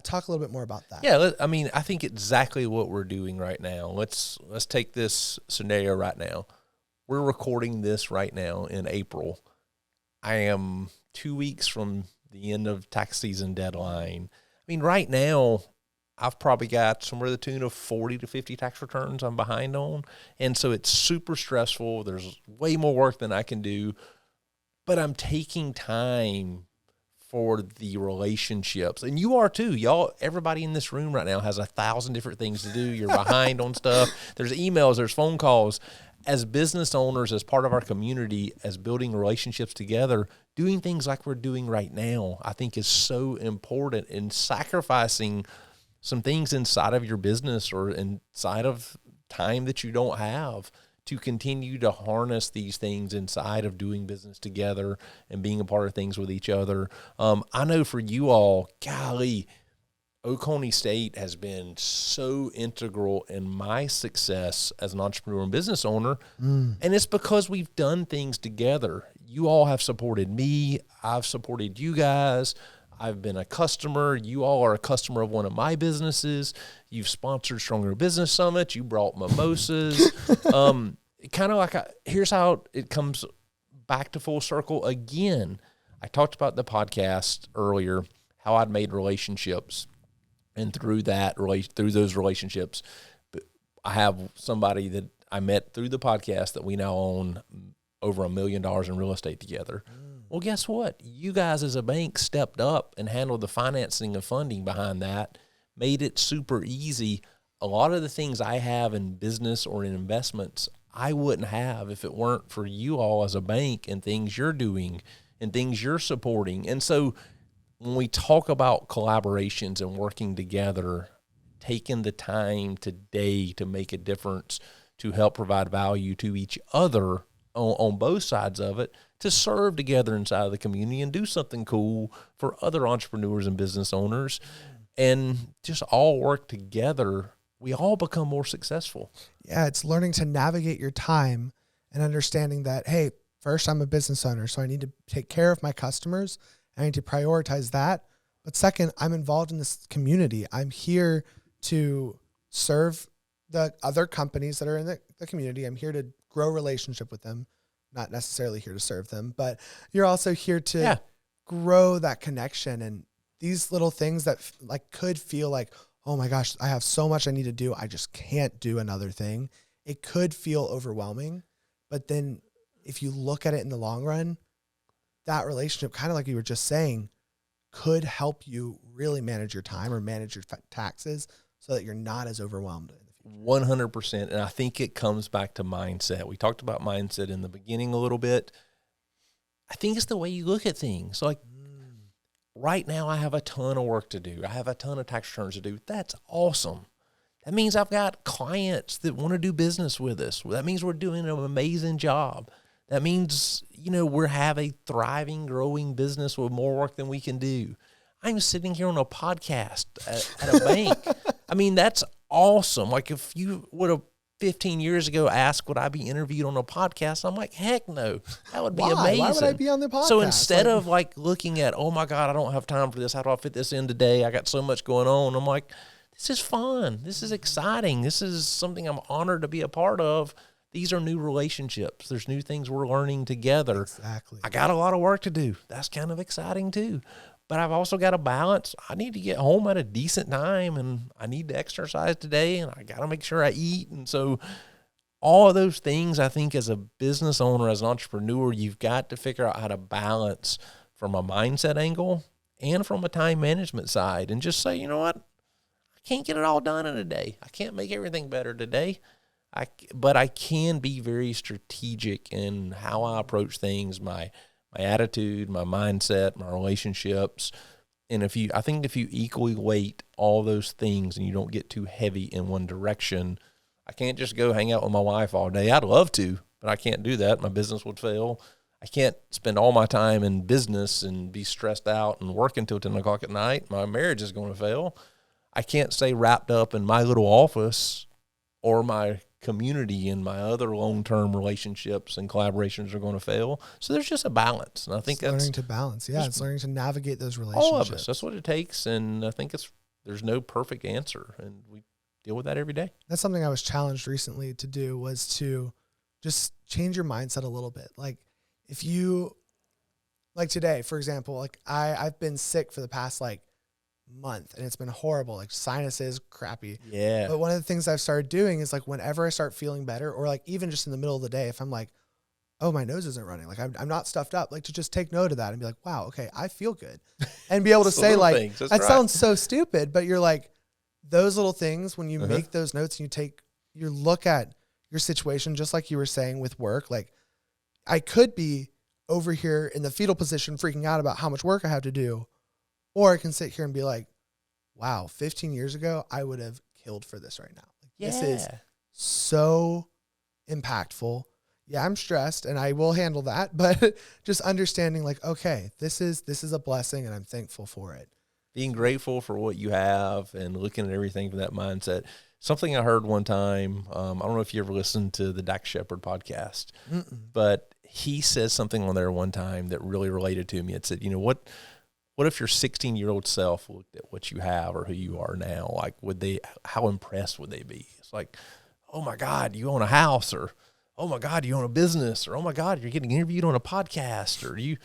Talk a little bit more about that. Yeah, I mean, I think exactly what we're doing right now. Let's take this scenario right now. We're recording this right now in April. I am 2 weeks from the end of tax season deadline. I mean, right now, I've probably got somewhere to the tune of 40 to 50 tax returns I'm behind on. And so it's super stressful. There's way more work than I can do. But I'm taking time for the relationships. And you are too. Y'all, everybody in this room right now has 1,000 different things to do. You're behind on stuff. There's emails, there's phone calls. As business owners, as part of our community, as building relationships together, doing things like we're doing right now, I think is so important, and sacrificing some things inside of your business or inside of time that you don't have to continue to harness these things inside of doing business together and being a part of things with each other. I know for you all, golly, Oconee State has been so integral in my success as an entrepreneur and business owner. And it's because we've done things together. You all have supported me. I've supported you guys. I've been a customer. You all are a customer of one of my businesses. You've sponsored Stronger Business Summit. You brought mimosas. Kind of like, here's how it comes back to full circle again. I talked about the podcast earlier, how I'd made relationships. And through those relationships, I have somebody that I met through the podcast that we now own over $1 million in real estate together. Well, guess what? You guys as a bank stepped up and handled the financing and funding behind that, made it super easy. A lot of the things I have in business or in investments, I wouldn't have if it weren't for you all as a bank and things you're doing and things you're supporting. And so when we talk about collaborations and working together, taking the time today to make a difference, to help provide value to each other on both sides of it, to serve together inside of the community and do something cool for other entrepreneurs and business owners, and just all work together, we all become more successful. Yeah, it's learning to navigate your time and understanding that, hey, first, I'm a business owner, so I need to take care of my customers. I need to prioritize that. But second, I'm involved in this community. I'm here to serve the other companies that are in the community. I'm here to grow relationship with them, not necessarily here to serve them, but you're also here to grow that connection. And these little things that like could feel like, oh my gosh, I have so much I need to do, I just can't do another thing. It could feel overwhelming, but then if you look at it in the long run, that relationship, kind of like you were just saying, could help you really manage your time or manage your taxes so that you're not as overwhelmed. 100%. And I think it comes back to mindset. We talked about mindset in the beginning a little bit. I think it's the way you look at things. Like right now, I have a ton of work to do. I have a ton of tax returns to do. That's awesome. That means I've got clients that want to do business with us. That means we're doing an amazing job. That means, we have a thriving, growing business with more work than we can do. I'm sitting here on a podcast at a bank. I mean, that's awesome. Like if you would have 15 years ago asked, would I be interviewed on a podcast? I'm like, heck no. That would be amazing. Why would I be on the podcast? So instead of looking at, oh my God, I don't have time for this. How do I fit this in today? I got so much going on. I'm like, this is fun. This is exciting. This is something I'm honored to be a part of. These are new relationships. There's new things we're learning together. Exactly. I got a lot of work to do. That's kind of exciting too. But I've also got a balance. I need to get home at a decent time, and I need to exercise today, and I got to make sure I eat. And so all of those things, I think as a business owner, as an entrepreneur, you've got to figure out how to balance from a mindset angle and from a time management side, and just say, you know what? I can't get it all done in a day. I can't make everything better today. But I can be very strategic in how I approach things, my attitude, my mindset, my relationships. And if you equally weight all those things and you don't get too heavy in one direction, I can't just go hang out with my wife all day. I'd love to, but I can't do that. My business would fail. I can't spend all my time in business and be stressed out and work until 10 o'clock at night. My marriage is going to fail. I can't stay wrapped up in my little office or my community, and my other long-term relationships and collaborations are going to fail. So there's just a balance. And I think that's learning to balance. Yeah. It's learning to navigate those relationships. All of us. That's what it takes. And I think there's no perfect answer, and we deal with that every day. That's something I was challenged recently to do, was to just change your mindset a little bit. Like if you, like today, for example, like I've been sick for the past month, and it's been horrible, like sinuses, crappy. Yeah. But one of the things I've started doing is whenever I start feeling better, or even just in the middle of the day, if I'm like, oh, my nose isn't running, I'm not stuffed up, to just take note of that and be like, wow, okay, I feel good. And be able to say that sounds so stupid, but you're like, those little things, when you make those notes and you look at your situation, just like you were saying with work, I could be over here in the fetal position freaking out about how much work I have to do. Or I can sit here and be like, wow, 15 years ago, I would have killed for this right now. This is so impactful. Yeah, I'm stressed and I will handle that, but just understanding okay, this is a blessing and I'm thankful for it. Being grateful for what you have and looking at everything from that mindset. Something I heard one time, I don't know if you ever listened to the Dax Shepard podcast, but he says something on there one time that really related to me. It said, what if your 16-year-old self looked at what you have or who you are now? How impressed would they be? It's like, oh my God, you own a house, or oh my God, you own a business, or oh my God, you're getting interviewed on a podcast, or you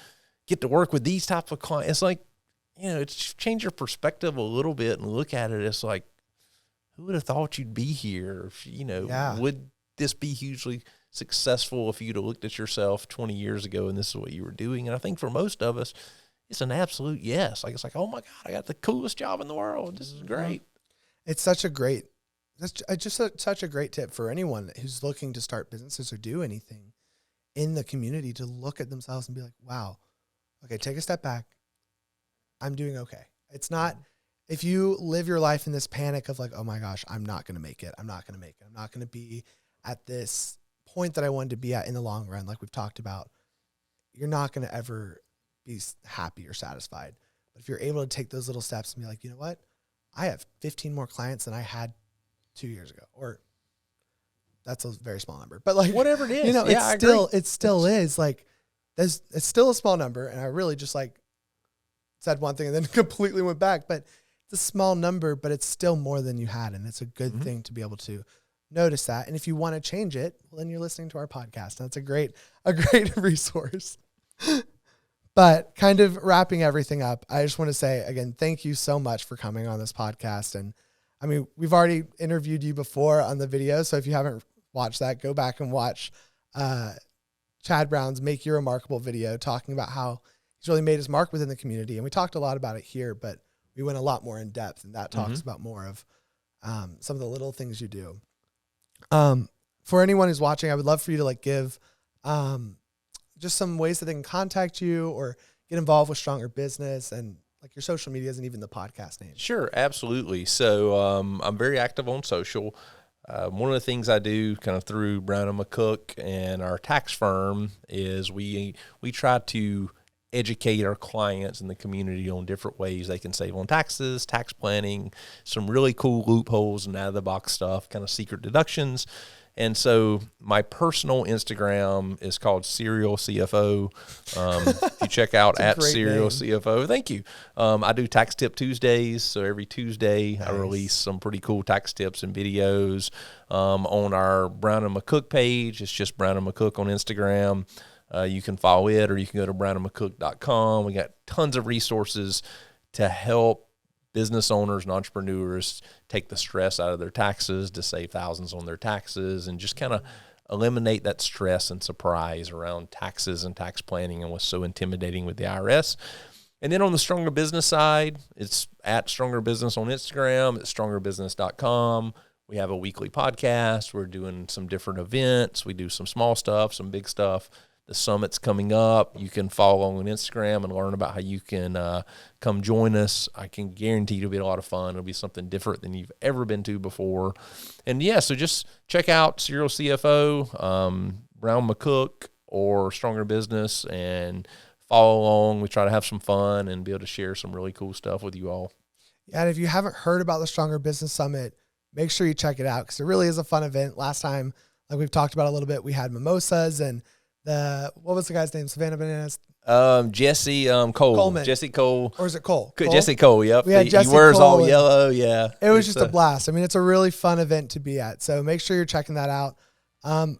get to work with these types of clients. It's like, it's change your perspective a little bit and look at it. It's like, who would have thought you'd be here? Would this be hugely successful if you'd have looked at yourself 20 years ago and this is what you were doing? And I think for most of us, it's an absolute yes. Like, it's like, oh my God, I got the coolest job in the world. This is great. It's such a great tip for anyone who's looking to start businesses or do anything in the community, to look at themselves and be like, wow, okay, take a step back. I'm doing okay. It's not, if you live your life in this panic of like, oh my gosh, I'm not going to make it. I'm not going to make it. I'm not going to be at this point that I wanted to be at in the long run. Like we've talked about, you're not going to ever be happy or satisfied. But if you're able to take those little steps and be like, you know what? I have 15 more clients than I had 2 years ago, or that's a very small number, but like whatever it is, you know, it still is like, it's still a small number. And I really just like said one thing and then completely went back, but it's a small number, but it's still more than you had. And it's a good thing to be able to notice that. And if you want to change it, well, then you're listening to our podcast. That's a great resource. But kind of wrapping everything up, I just want to say again, thank you so much for coming on this podcast. And I mean, we've already interviewed you before on the video. So if you haven't watched that, go back and watch Chad Brown's Make You Remarkable video, talking about how he's really made his mark within the community. And we talked a lot about it here, but we went a lot more in depth, and that talks about more of some of the little things you do. For anyone who's watching, I would love for you to like give just some ways that they can contact you or get involved with Stronger Business, and like your social medias and even the podcast name. Sure, absolutely. So I'm very active on social. One of the things I do kind of through Brown & McCook and our tax firm is we try to educate our clients in the community on different ways they can save on taxes, tax planning, some really cool loopholes and out-of-the-box stuff, kind of secret deductions. And so my personal Instagram is called Serial CFO. If you check out at Serial CFO, thank you. I do Tax Tip Tuesdays. So every Tuesday I release some pretty cool tax tips and videos. On our Brown & McCook page, it's just Brown & McCook on Instagram. You can follow it, or you can go to brownandmccook.com. We got tons of resources to help business owners and entrepreneurs take the stress out of their taxes, to save thousands on their taxes, and just kind of eliminate that stress and surprise around taxes and tax planning and what's so intimidating with the IRS. And then on the Stronger Business side, it's at Stronger Business on Instagram, it's strongerbusiness.com. We have a weekly podcast. We're doing some different events. We do some small stuff, some big stuff. The summit's coming up. You can follow along on Instagram and learn about how you can come join us. I can guarantee it'll be a lot of fun. It'll be something different than you've ever been to before. And yeah, so just check out Serial CFO, Brown McCook, or Stronger Business, and follow along. We try to have some fun and be able to share some really cool stuff with you all. Yeah, and if you haven't heard about the Stronger Business Summit, make sure you check it out, because it really is a fun event. Last time, like we've talked about a little bit, we had mimosas and what was the guy's name? Savannah Bananas? Jesse Cole. Coleman. Jesse Cole. Or is it Cole? Jesse Cole, yep. We had Jesse he wears Cole, all yellow, yeah. It was just a blast. I mean, it's a really fun event to be at. So make sure you're checking that out.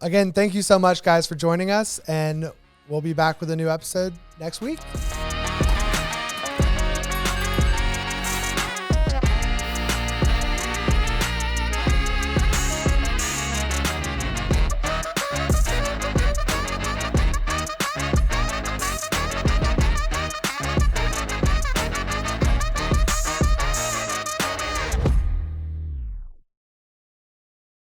Again, thank you so much, guys, for joining us. And we'll be back with a new episode next week.